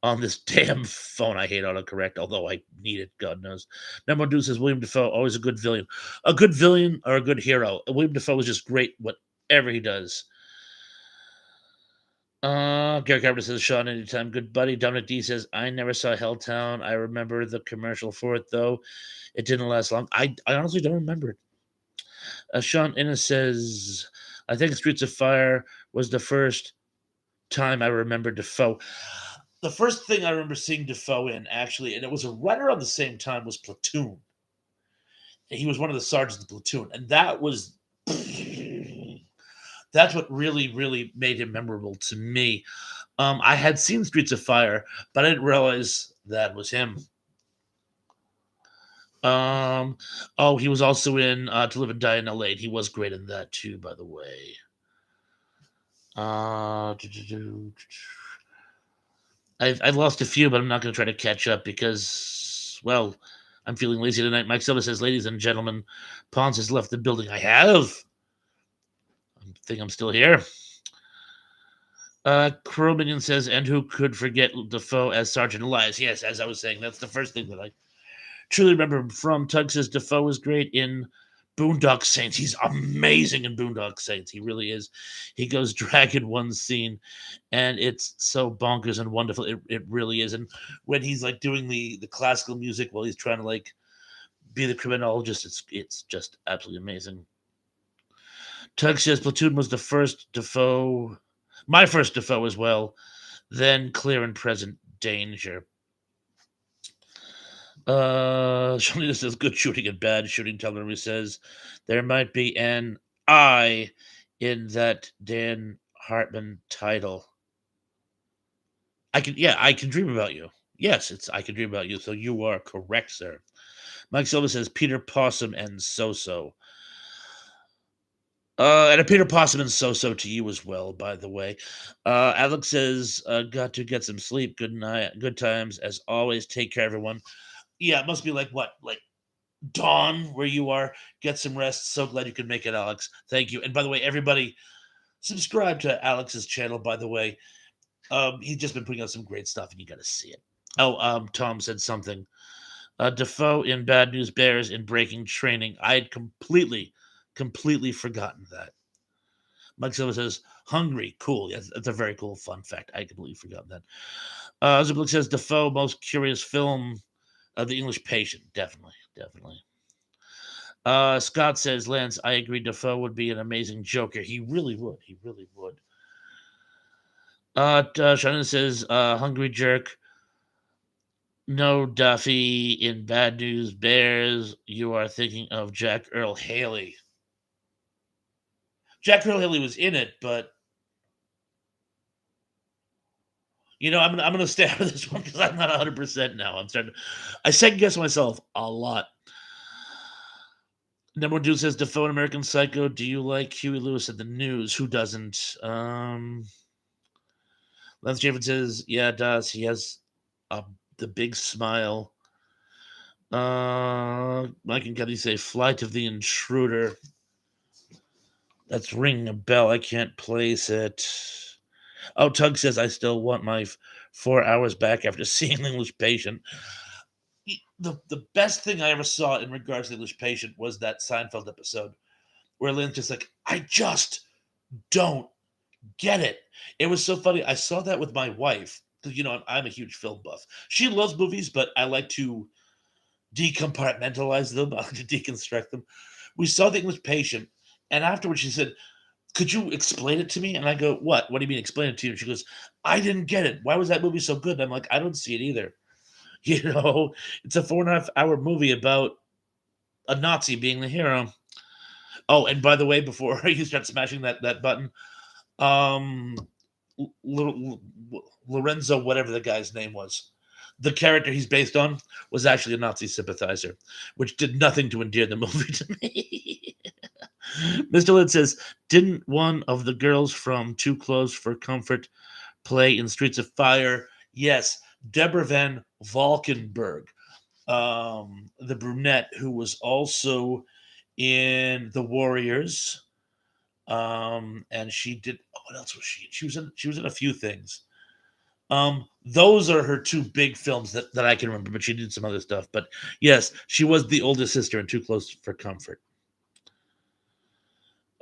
on this damn phone. I hate autocorrect, although I need it, God knows. Number Dude says William Defoe, always a good villain. A good villain or a good hero. William Defoe is just great, whatever he does. Gary Carpenter says, Sean, anytime, good buddy. Dominic D says, I never saw Helltown. I remember the commercial for it, though. It didn't last long. I honestly don't remember it. Sean Innes says, I think Streets of Fire was the first time I remember Defoe. The first thing I remember seeing Defoe in, actually, and it was right around the same time, was Platoon. He was one of the sergeants of Platoon, and that's what really, really made him memorable to me. I had seen Streets of Fire, but I didn't realize that was him. Oh, he was also in To Live and Die in LA. He was great in that too, by the way. I've lost a few, but I'm not going to try to catch up because, well, I'm feeling lazy tonight. Mike Silva says, ladies and gentlemen, Pons has left the building. I have. I think I'm still here. Crow Minion says, and who could forget Defoe as Sergeant Elias? Yes, as I was saying, that's the first thing that I truly remember him from. Tug says Defoe is great in Boondock Saints. He's amazing in Boondock Saints. He really is. He goes drag in one scene, and it's so bonkers and wonderful. It really is. And when he's like doing the classical music while he's trying to like be the criminologist, it's just absolutely amazing. Tug says Platoon was the first Defoe, my first Defoe as well. Then Clear and Present Danger. Shalina says good shooting and bad shooting. Tellery says there might be an I in that Dan Hartman title. I can dream about you. Yes, it's I can dream about you. So you are correct, sir. Mike Silva says Peter Possum and So-So. And a Peter Possum and So-So to you as well, by the way. Alex says, got to get some sleep. Good night. Good times as always. Take care, everyone. Yeah, it must be like what? Like dawn where you are. Get some rest. So glad you could make it, Alex. Thank you. And by the way, everybody, subscribe to Alex's channel, by the way. He's just been putting out some great stuff and you got to see it. Oh, Tom said something. Defoe in Bad News Bears in Breaking Training. I had completely forgotten that. Mike Silva says, hungry. Cool. Yes, that's a very cool fun fact. I completely forgot that. Zublik says, Defoe, most curious film of The English Patient. Definitely. Scott says, Lance, I agree. Defoe would be an amazing Joker. He really would. He really would. Shannon says, Hungry Jerk. No, Duffy in Bad News Bears. You are thinking of Jack Earl Haley. Jack Earl Haley was in it, but I'm gonna stay out of this one because I'm not 100% now. I second guess myself a lot. Number one dude says Defoe in American Psycho. Do you like Huey Lewis at the news? Who doesn't? Lance Javen says, yeah, it does. He has the big smile. Mike and Cuddy say Flight of the Intruder. That's ringing a bell. I can't place it. Oh, Tug says I still want my 4 hours back after seeing the English Patient. The best thing I ever saw in regards to the English Patient was that Seinfeld episode where Lynn's just like, I just don't get it. It was so funny. I saw that with my wife because I'm a huge film buff. She loves movies, but I like to decompartmentalize them. I like to deconstruct them. We saw the English Patient, and afterwards she said, could you explain it to me? And I go, what? What do you mean explain it to you? And she goes, I didn't get it. Why was that movie so good? And I'm like, I don't see it either. It's a 4.5 hour movie about a Nazi being the hero. Oh, and by the way, before you start smashing that button, um, Lorenzo, whatever the guy's name was, the character he's based on was actually a Nazi sympathizer, which did nothing to endear the movie to me. Mr. Lynn says, didn't one of the girls from Too Close for Comfort play in Streets of Fire? Yes, Deborah Van Valkenburg, the brunette who was also in The Warriors. And she did. Oh, what else was she? She was in a few things. Those are her two big films that I can remember, but she did some other stuff. But yes, she was the oldest sister in Too Close for Comfort.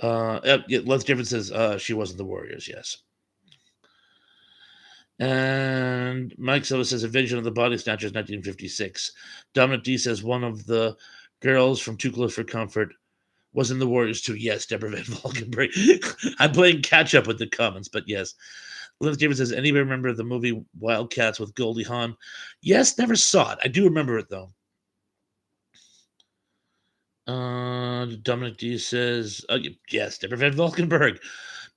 Yeah, Les Difference says she wasn't the Warriors. Yes. And Mike Silva says Invasion of the Body Snatchers, 1956. Dominic D says one of the girls from Too Close for Comfort was in the Warriors too. Yes, Deborah Van Valkenburg. I'm playing catch up with the comments, but yes. Linus David says, anybody remember the movie Wildcats with Goldie Hawn? Yes, never saw it. I do remember it though. Dominic D says, yes, Deborah Van Valkenburg.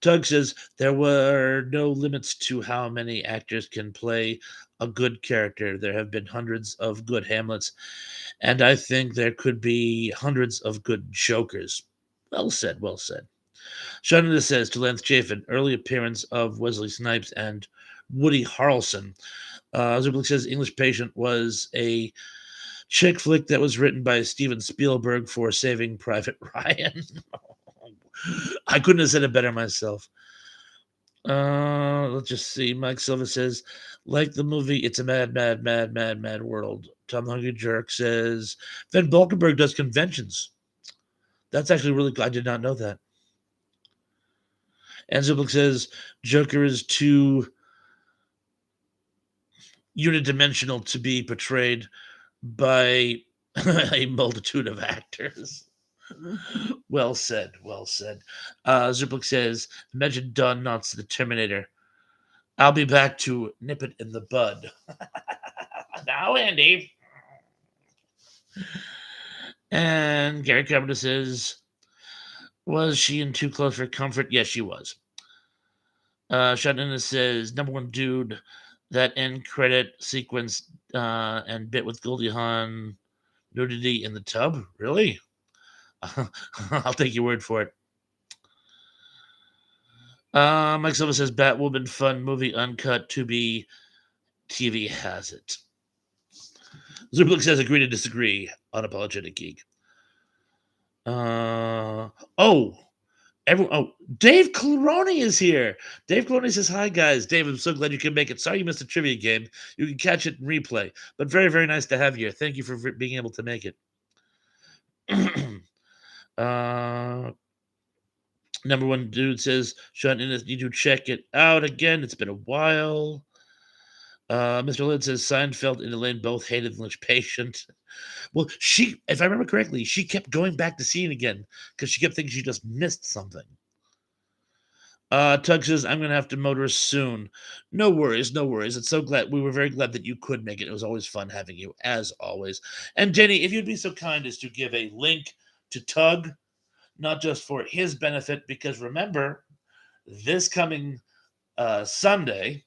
Tug says there were no limits to how many actors can play a good character. There have been hundreds of good Hamlets, and I think there could be hundreds of good Jokers. Well said, well said. Shannon says to Lance Chafin, early appearance of Wesley Snipes and Woody Harrelson. Zublik says English Patient was a chick flick that was written by Steven Spielberg for Saving Private Ryan. I couldn't have said it better myself. Let's just see. Mike Silva says, like the movie, it's a mad world. Tom the Hungry Jerk says, Van Valkenburg does conventions. That's actually really good. I did not know that. And Zublik says, Joker is too unidimensional to be portrayed by a multitude of actors. Well said, well said. Zublik says, imagine Don Knotts the Terminator. I'll be back to nip it in the bud. Now, Andy. And Gary Carpenter says, was she in Too Close for Comfort? Yes, she was. Shotnana says, number one dude, that end credit sequence and bit with Goldie Hawn nudity in the tub? Really? I'll take your word for it. Mike Silva says, Batwoman fun movie uncut to be TV has it. Zublik says, agree to disagree. Unapologetic geek. Oh, Everyone, oh, Dave Claroni is here. Dave Claroni says, "Hi guys, Dave. I'm so glad you can make it. Sorry you missed the trivia game. You can catch it in replay, but very very nice to have you. Thank you for being able to make it." uh, Number one dude says, "Sean Innes, need to check it out again. It's been a while." Mr. Lynn says Seinfeld and Elaine both hated the English Patient. Well, she, if I remember correctly, she kept going back to see it again because she kept thinking she just missed something. Tug says, "I'm gonna have to motor soon." No worries, no worries. It's so glad we were very glad that you could make it. It was always fun having you, as always. And Jenny, if you'd be so kind as to give a link to Tug, not just for his benefit, because remember, this coming Sunday,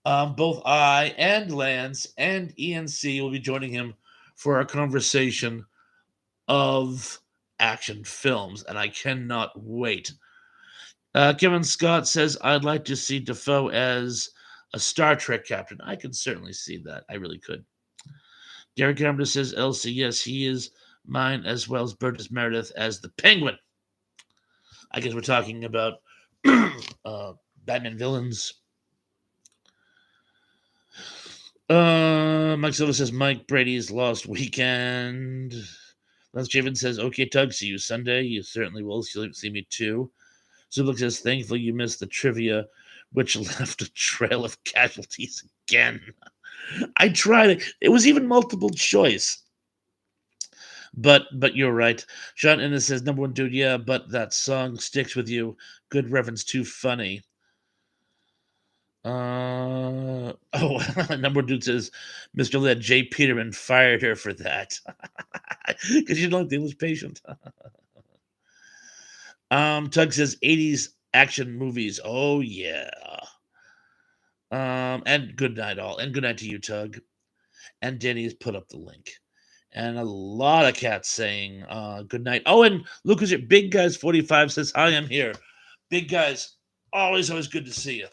both I and Lance and ENC will be joining him for a conversation of action films, and I cannot wait. Kevin Scott says, "I'd like to see Defoe as a Star Trek captain." I could certainly see that. I really could. Gary Carpenter says, "Elsie, yes, he is mine as well as Burgess Meredith as the Penguin." I guess we're talking about Batman villains. Mike Silva says, "Mike Brady's Lost Weekend." Lance Javen says, "Okay, Tug, see you Sunday. You certainly will. You'll see me too." Zubik says, "Thankfully you missed the trivia, which left a trail of casualties again." I tried it. It was even multiple choice. But you're right. Sean Ennis says, "Number one dude, yeah, but that song sticks with you. Good reference, too funny." Number one dude says, "Mr. Led, Jay Peterman fired her for that." Because you don't like the English Patient. Tug says 80s action movies. Oh yeah. And good night all. And good night to you, Tug. And Denny's put up the link. And a lot of cats saying good night. Oh, and Lucas, your Big Guys 45 says, "Hi, I'm here." Big Guys, always good to see you.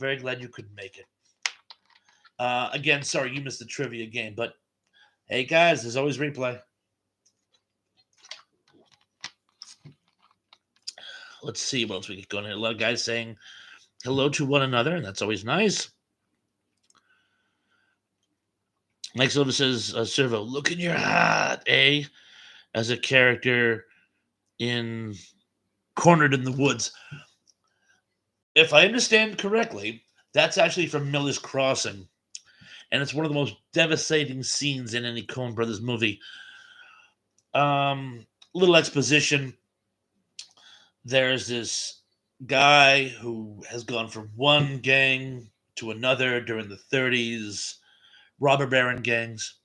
Very glad you could make it. Again, sorry you missed the trivia game, but hey guys, there's always replay. Let's see what else we get going here. A lot of guys saying hello to one another, and that's always nice. Mike Silva says, "Servo, look in your heart, eh?" As a character in Cornered in the Woods. If I understand correctly, that's actually from Miller's Crossing, and it's one of the most devastating scenes in any Coen Brothers movie. Little exposition. There's this guy who has gone from one gang to another during the 30s, robber baron gangs,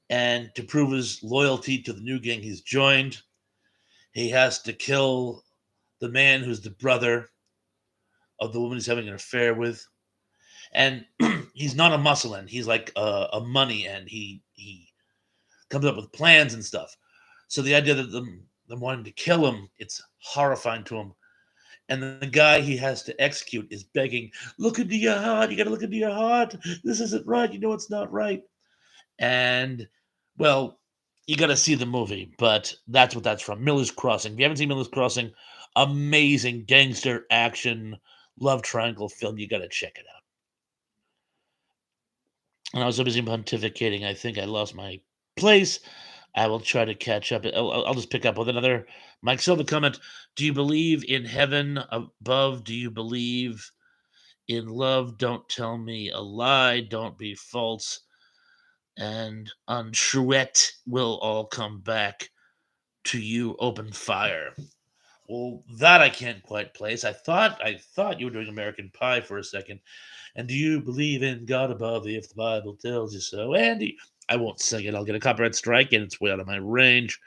and to prove his loyalty to the new gang he's joined, he has to kill the man who's the brother of the woman he's having an affair with. And he's not a muscle end; he's like a money end. He comes up with plans and stuff. So the idea that them wanting to kill him, it's horrifying to him. And the guy he has to execute is begging, "Look into your heart. You got to look into your heart. This isn't right. You know it's not right." And well, you got to see the movie, but that's what that's from. Miller's Crossing. If you haven't seen Miller's Crossing, amazing gangster action love triangle film. You got to check it out. And I was so busy pontificating, I think I lost my place. I will try to catch up. I'll just pick up with another Mike Silva comment. "Do you believe in heaven above? Do you believe in love? Don't tell me a lie. Don't be false. And untruet will all come back to you. Open fire." Well, that I can't quite place. I thought you were doing American Pie for a second. "And do you believe in God above if the Bible tells you so?" Andy, I won't sing it. I'll get a copyright strike, and it's way out of my range.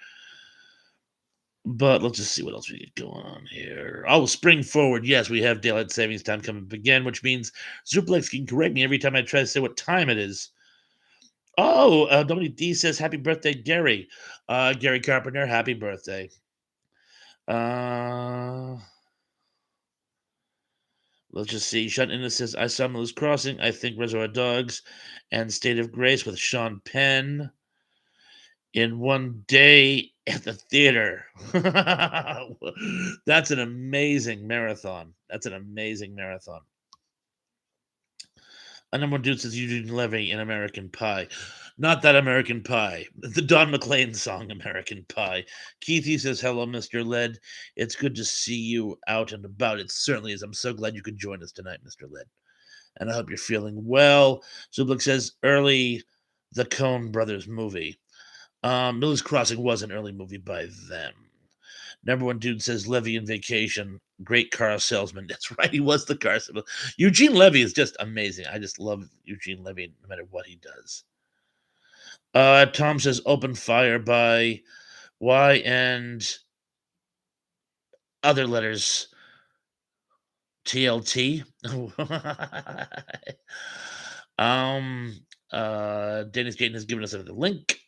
But let's just see what else we get going on here. Oh, spring forward. Yes, we have daylight savings time coming up again, which means Zuplex can correct me every time I try to say what time it is. Oh, Dominic D says, "Happy birthday, Gary." Gary Carpenter, happy birthday. Uh, let's just see. Sean Innes says, "I saw Miller's Crossing. I think Reservoir Dogs and State of Grace with Sean Penn in one day at the theater. That's an amazing marathon. That's an amazing marathon. And number one dude says Eugene Levy in American Pie. Not that American Pie. The Don McLean song American Pie. Keithy says, hello, Mr. Led. It's good to see you out and about. It certainly is. I'm so glad you could join us tonight, Mr. Led. And I hope you're feeling well. Zublik says, early the Coen Brothers movie. Miller's Crossing was an early movie by them. Number one dude says Levy in Vacation, great car salesman. That's right, he was the car salesman. Eugene Levy is just amazing. I just love Eugene Levy no matter what he does. Tom says Open Fire by Y and other letters. TLT. Dennis Gayton has given us another link.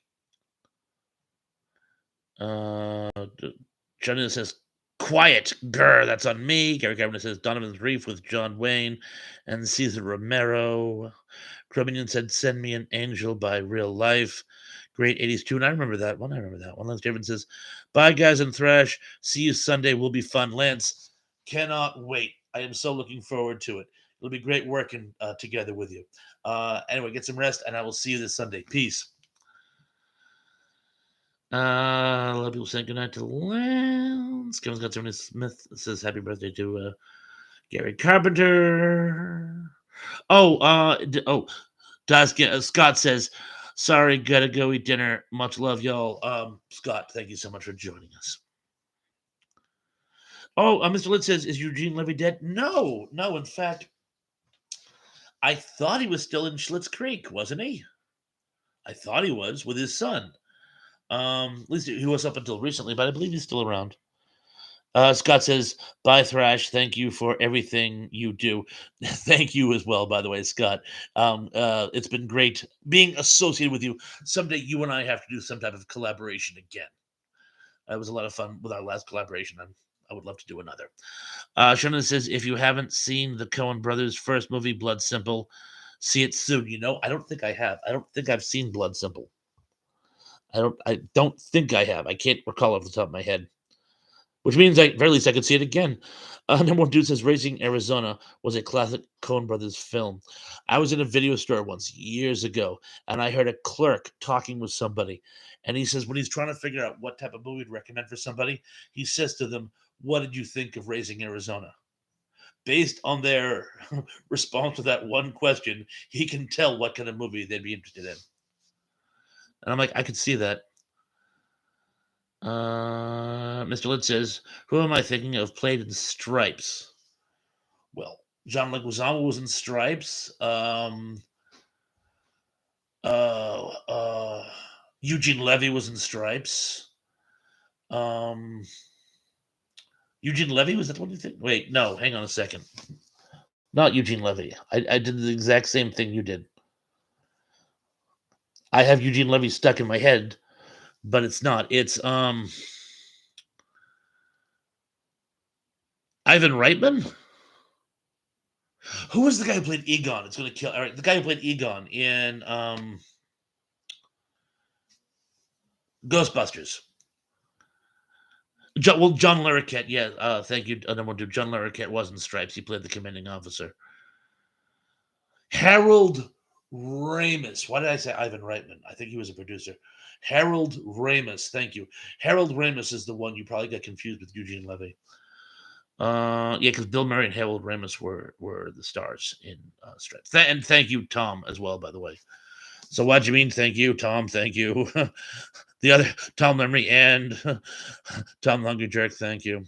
Johnny says, quiet, grr, that's on me. Gary Cameron says, Donovan's Reef with John Wayne and Cesar Romero. Crumminian said, send me an angel by Real Life. Great 80s tune. I remember that one. Lance David says, bye, guys, and Thrash. See you Sunday. Will be fun. Lance, cannot wait. I am so looking forward to it. It'll be great working together with you. Anyway, get some rest, and I will see you this Sunday. Peace. A lot of people saying goodnight to Lance. Kevin's got Tony Smith says happy birthday to Gary Carpenter. Scott says, sorry, gotta go eat dinner. Much love, y'all. Scott, thank you so much for joining us. Mr. Litt says, is Eugene Levy dead? No. In fact, I thought he was still in Schlitz Creek, wasn't he? I thought he was with his son. At least he was up until recently, but I believe he's still around. Scott says, bye, Thrash. Thank you for everything you do. Thank you as well, by the way, Scott. It's been great being associated with you. Someday you and I have to do some type of collaboration again. It was a lot of fun with our last collaboration. I would love to do another. Shannon says, if you haven't seen the Coen Brothers' first movie, Blood Simple, see it soon. I don't think I have. I don't think I've seen Blood Simple. I don't think I have. I can't recall off the top of my head. Which means, at very least, I could see it again. Number one dude says Raising Arizona was a classic Coen Brothers film. I was in a video store once, years ago, and I heard a clerk talking with somebody. And he says when he's trying to figure out what type of movie to recommend for somebody, he says to them, what did you think of Raising Arizona? Based on their response to that one question, he can tell what kind of movie they'd be interested in. And I'm like, I could see that. Mr. Litt says, who am I thinking of played in Stripes? Well, John Leguizamo was in Stripes. Eugene Levy was in Stripes. Eugene Levy, was that the one you think? Wait, no, hang on a second. Not Eugene Levy. I did the exact same thing you did. I have Eugene Levy stuck in my head, but it's not. It's Ivan Reitman? Who was the guy who played Egon? It's going to kill. All right, the guy who played Egon in Ghostbusters. John Larroquette. Yeah, thank you. Number one dude. John Larroquette was in Stripes. He played the commanding officer. Harold Ramis. Why did I say Ivan Reitman? I think he was a producer. Harold Ramis. Thank you. Harold Ramis is the one you probably got confused with Eugene Levy. Yeah, because Bill Murray and Harold Ramis were the stars in Stripes. And thank you, Tom, as well, by the way. So what do you mean? Thank you, Tom. Thank you. The other Tom Memory and Tom Hungry Jerk. Thank you.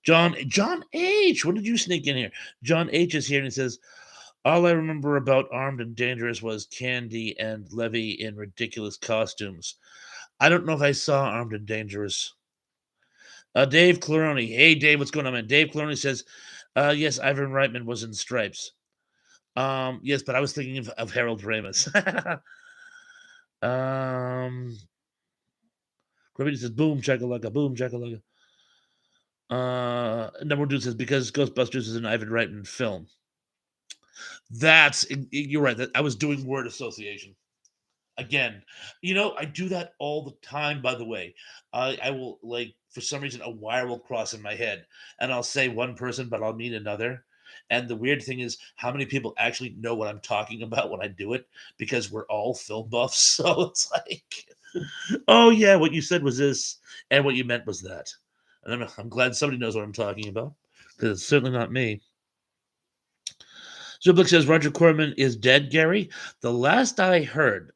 John H. When did you sneak in here? John H. is here and he says, all I remember about Armed and Dangerous was Candy and Levy in ridiculous costumes. I don't know if I saw Armed and Dangerous. Dave Claroni. Hey, Dave, what's going on, man? Dave Claroni says, yes, Ivan Reitman was in Stripes. Yes, but I was thinking of Harold Ramis. Gravity says, boom, chakalaka, boom, chakalaka. Number two says, because Ghostbusters is an Ivan Reitman film. You're right. I was doing word association. Again, I do that all the time, by the way. I will, like, for some reason, a wire will cross in my head, and I'll say one person, but I'll mean another. And the weird thing is how many people actually know what I'm talking about when I do it because we're all film buffs. So it's like, oh, yeah, what you said was this, and what you meant was that. And I'm glad somebody knows what I'm talking about because it's certainly not me. Zublik says Roger Corman is dead, Gary. Oh, David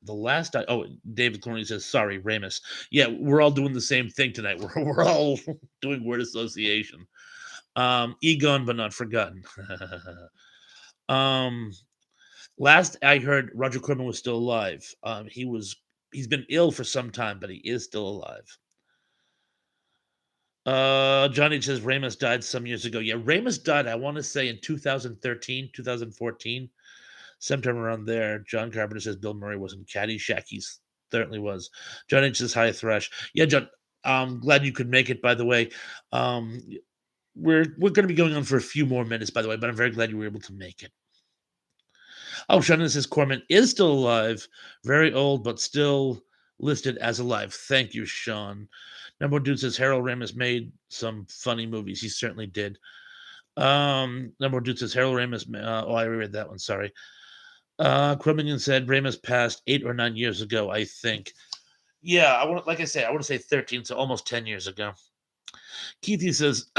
Clooney says, sorry, Ramus. Yeah, we're all doing the same thing tonight. We're all doing word association. Egon, but not forgotten. um, Last I heard, Roger Corman was still alive. He's been ill for some time, but he is still alive. Johnny says Ramus died some years ago. Yeah, Ramus died, I want to say, in 2013, 2014. Sometime around there. John Carpenter says Bill Murray was in Caddyshack. He certainly was. John H says hi, Thresh. Yeah, John. I'm glad you could make it. By the way, um, we're going to be going on for a few more minutes. By the way, but I'm very glad you were able to make it. Oh, Shannon says Corman is still alive, very old, but still listed as alive. Thank you, Sean. Number one dude says Harold Ramis made some funny movies. He certainly did. Number one dude says Harold Ramis. I reread that one. Sorry. Cruminian said Ramus passed 8 or 9 years ago, I think. Yeah, like I say, I want to say 13, so almost 10 years ago. Keithy says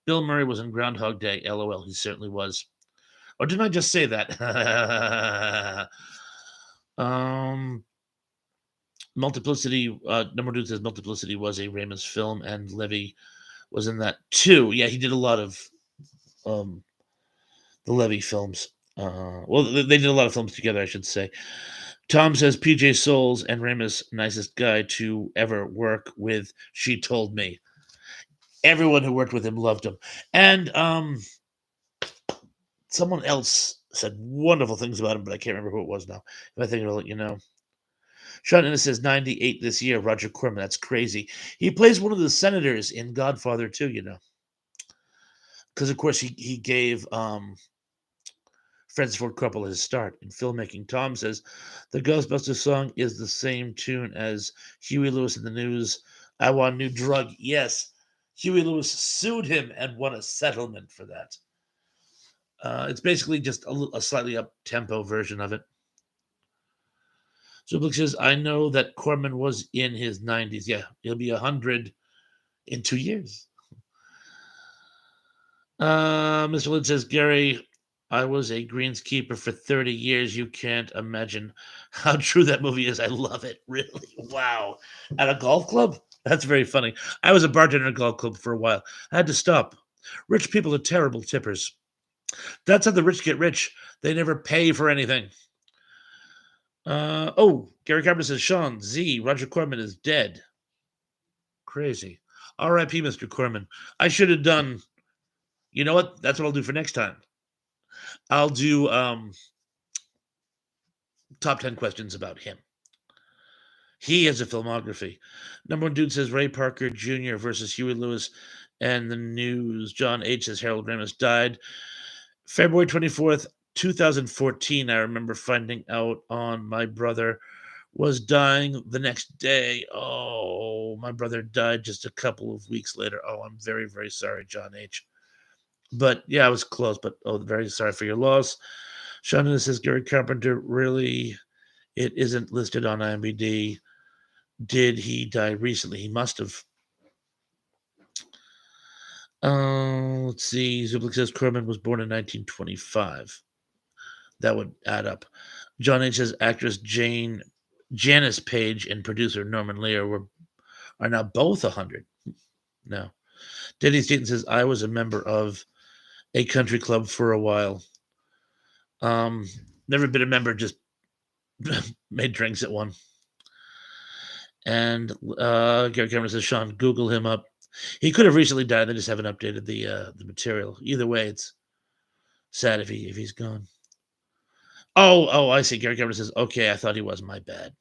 Bill Murray was in Groundhog Day. LOL, he certainly was. Or didn't I just say that? um, Multiplicity. Number two says Multiplicity was a Ramus film, and Levy was in that too. Yeah, he did a lot of um, the Levy films. Well, they did a lot of films together, I should say. Tom says PJ Souls and Ramus nicest guy to ever work with. She told me everyone who worked with him loved him, and someone else said wonderful things about him, but I can't remember who it was now. If I think I'll let you know. Sean Ennis says 98 this year. Roger Corman, that's crazy. He plays one of the senators in Godfather too. Because of course he gave Francis Ford Coppola his start in filmmaking. Tom says the Ghostbusters song is the same tune as Huey Lewis in the News. I want a new drug. Yes, Huey Lewis sued him and won a settlement for that. It's basically just a slightly up tempo version of it. Zublik says, I know that Corman was in his 90s. Yeah, he'll be 100 in 2 years. Mr. Lynn says, Gary, I was a greenskeeper for 30 years. You can't imagine how true that movie is. I love it. Really. Wow. At a golf club? That's very funny. I was a bartender at a golf club for a while. I had to stop. Rich people are terrible tippers. That's how the rich get rich. They never pay for anything. Gary Carpenter says, Sean, Z, Roger Corman is dead. Crazy. R.I.P. Mr. Corman. I should have done. You know what? That's what I'll do for next time. I'll do top 10 questions about him. He has a filmography. Number one dude says Ray Parker Jr. versus Huey Lewis and the news. John H. says Harold Ramis died. February 24th, 2014. I remember finding out on my brother was dying the next day. Oh, my brother died just a couple of weeks later. Oh, I'm very, very sorry, John H. But yeah, I was close, but very sorry for your loss. Shannon says Gary Carpenter really, it isn't listed on IMDb. Did he die recently? He must have. Let's see. Zublik says Corman was born in 1925. That would add up. John H says actress Janice Page and producer Norman Lear are now both 100. No. Denny Staten says I was a member of a country club for a while. Never been a member, just made drinks at one. And Gary Cameron says, Sean, Google him up. He could have recently died. They just haven't updated the material. Either way, it's sad if he's gone. Oh, I see. Gary Cameron says, okay, I thought he was. My bad.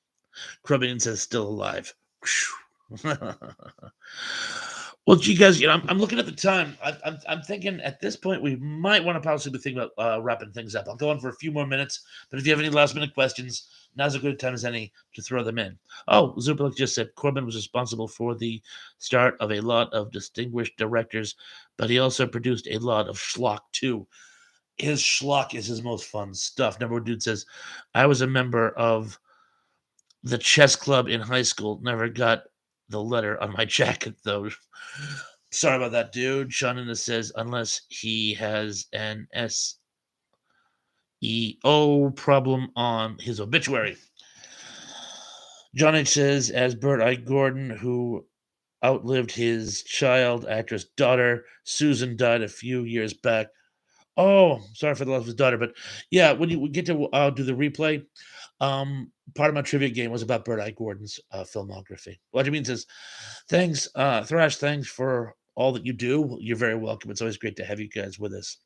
Crubbin says, still alive. Well, you guys, I'm looking at the time. I'm thinking at this point we might want to possibly think about wrapping things up. I'll go on for a few more minutes, but if you have any last minute questions, now's a good time as any to throw them in. Oh, Zupalik just said Corman was responsible for the start of a lot of distinguished directors, but he also produced a lot of schlock too. His schlock is his most fun stuff. Number one dude says, I was a member of the chess club in high school. Never got the letter on my jacket though. Sorry about that, dude. Sean says, unless he has an SEO problem on his obituary. John H says, as Bert I. Gordon, who outlived his child actress daughter, Susan died a few years back. Oh, sorry for the loss of his daughter, but yeah, when you get to do the replay, part of my trivia game was about Bert I. Gordon's filmography. What mean says, thanks, Thrash, thanks for all that you do. You're very welcome. It's always great to have you guys with us.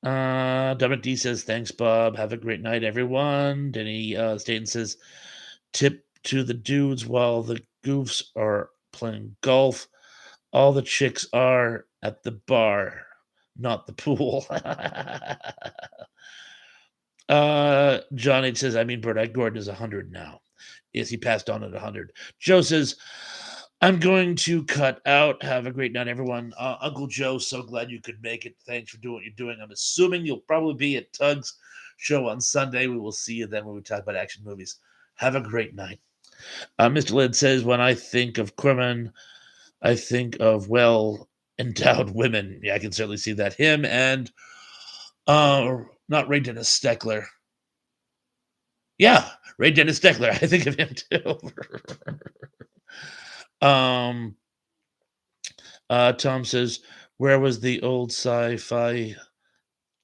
Dominic D says, thanks, Bob. Have a great night, everyone. Denny Staten says, tip to the dudes while the goofs are playing golf. All the chicks are at the bar, not the pool. John H says, I mean, Bert Gordon is 100 now. Yes, he passed on at 100. Joe says, I'm going to cut out. Have a great night, everyone. Uncle Joe, so glad you could make it. Thanks for doing what you're doing. I'm assuming you'll probably be at Tug's show on Sunday. We will see you then when we talk about action movies. Have a great night. Mr. Led says, when I think of Corman, I think of well endowed women. Yeah, I can certainly see that. Him and not Ray Dennis Steckler. Yeah, Ray Dennis Steckler. I think of him too. Tom says, where was the old sci-fi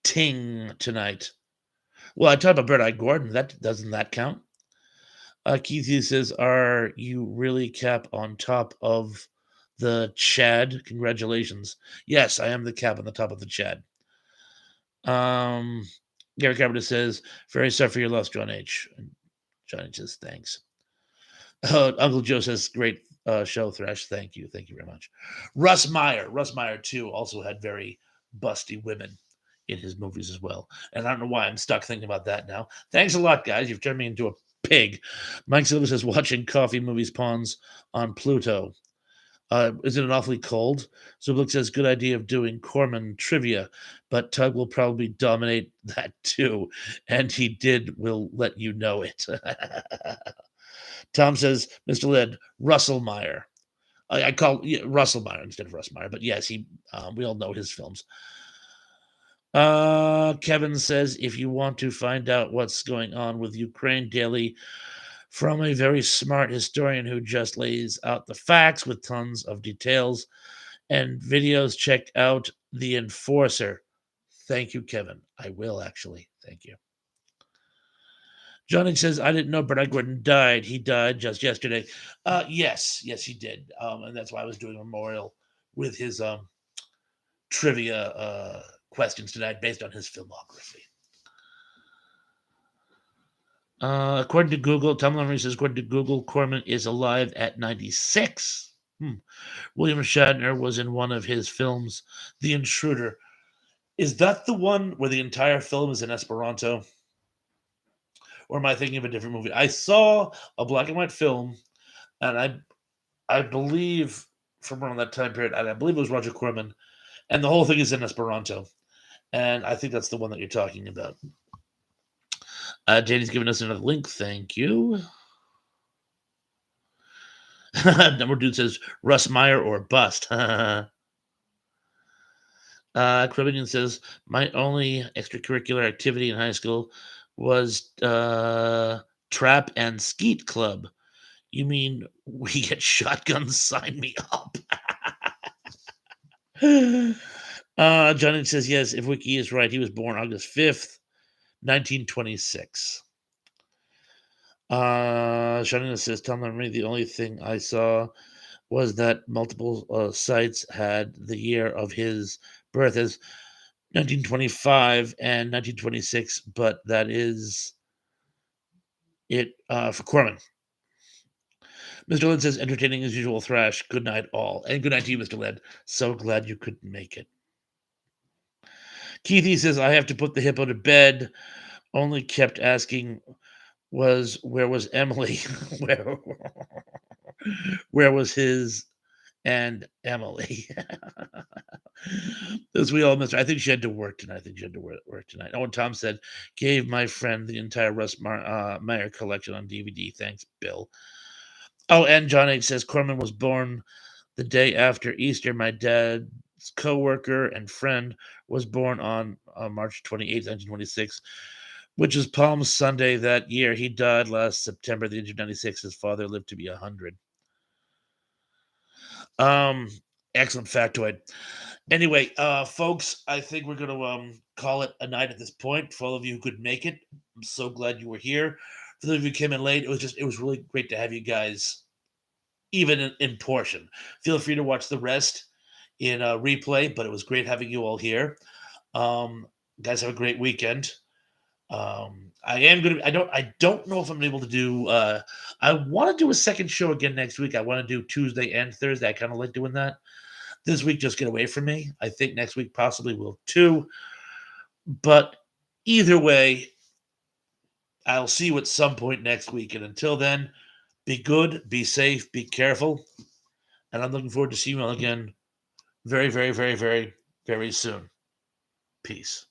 ting tonight? Well, I talked about Bert I. Gordon. Doesn't that count? Keith says, are you really cap on top of the Chad? Congratulations. Yes, I am the cap on the top of the Chad. Gary Carpenter says, very sorry for your loss, John H. And John H says, thanks. Uncle Joe says, great show, Thrash. Thank you. Thank you very much. Russ Meyer, too, also had very busty women in his movies as well. And I don't know why I'm stuck thinking about that now. Thanks a lot, guys. You've turned me into a pig. Mike Silva says, watching coffee movies pawns on Pluto. Is it an awfully cold? Zublik says, good idea of doing Corman trivia, but Tug will probably dominate that too. And will let you know it. Tom says, Mr. Led, Russell Meyer. I call Russell Meyer instead of Russ Meyer, but yes, we all know his films. Kevin says, if you want to find out what's going on with Ukraine daily from a very smart historian who just lays out the facts with tons of details and videos, check out The Enforcer. Thank you, Kevin. I will actually. Thank you. Johnny says, I didn't know Bernard Gordon died. He died just yesterday. Yes, he did. And that's why I was doing a memorial with his trivia questions tonight based on his filmography. According to Google, Tom Lumley says, according to Google, Corman is alive at 96. William Shatner was in one of his films, The Intruder. Is that the one where the entire film is in Esperanto? Or am I thinking of a different movie? I saw a black and white film, and I believe from around that time period, and I believe it was Roger Corman, and the whole thing is in Esperanto. And I think that's the one that you're talking about. Danny's giving us another link. Thank you. Number dude says Russ Meyer or bust. Cribbinian says my only extracurricular activity in high school was trap and skeet club. You mean we get shotguns? Sign me up. Johnny says yes. If Wiki is right, he was born August 5th, 1926. Shanina says, tell me the only thing I saw was that multiple sites had the year of his birth as 1925 and 1926, but that is it for Corman. Mr. Lynn says, entertaining as usual, Thrash. Good night, all. And good night to you, Mr. Lynn. So glad you couldn't make it. Keithy says, I have to put the hippo to bed. Only kept asking where was Emily? where, where was his and Emily? As we all missed her. I think she had to work tonight. I think she had to work tonight. Oh, and Tom said, gave my friend the entire Russ Meyer collection on DVD. Thanks, Bill. Oh, and John H. says, Corman was born the day after Easter. My dad's co-worker and friend was born on March 28th, 1926, which is Palm Sunday that year. He died last September, the age of 96. His father lived to be 100. Um, Excellent factoid. Anyway, folks, I think we're gonna call it a night at this point. For all of you who could make it, I'm so glad you were here. For those of you who came in late, it was really great to have you guys, even in portion. Feel free to watch the rest in replay, but it was great having you all here. Um, guys, have a great weekend. I am gonna. I don't know if I'm able to do. I want to do a second show again next week. I want to do Tuesday and Thursday. I kind of like doing that. This week just get away from me. I think next week possibly will too. But either way, I'll see you at some point next week. And until then, be good, be safe, be careful. And I'm looking forward to seeing you all again very, very, very, very, very soon. Peace.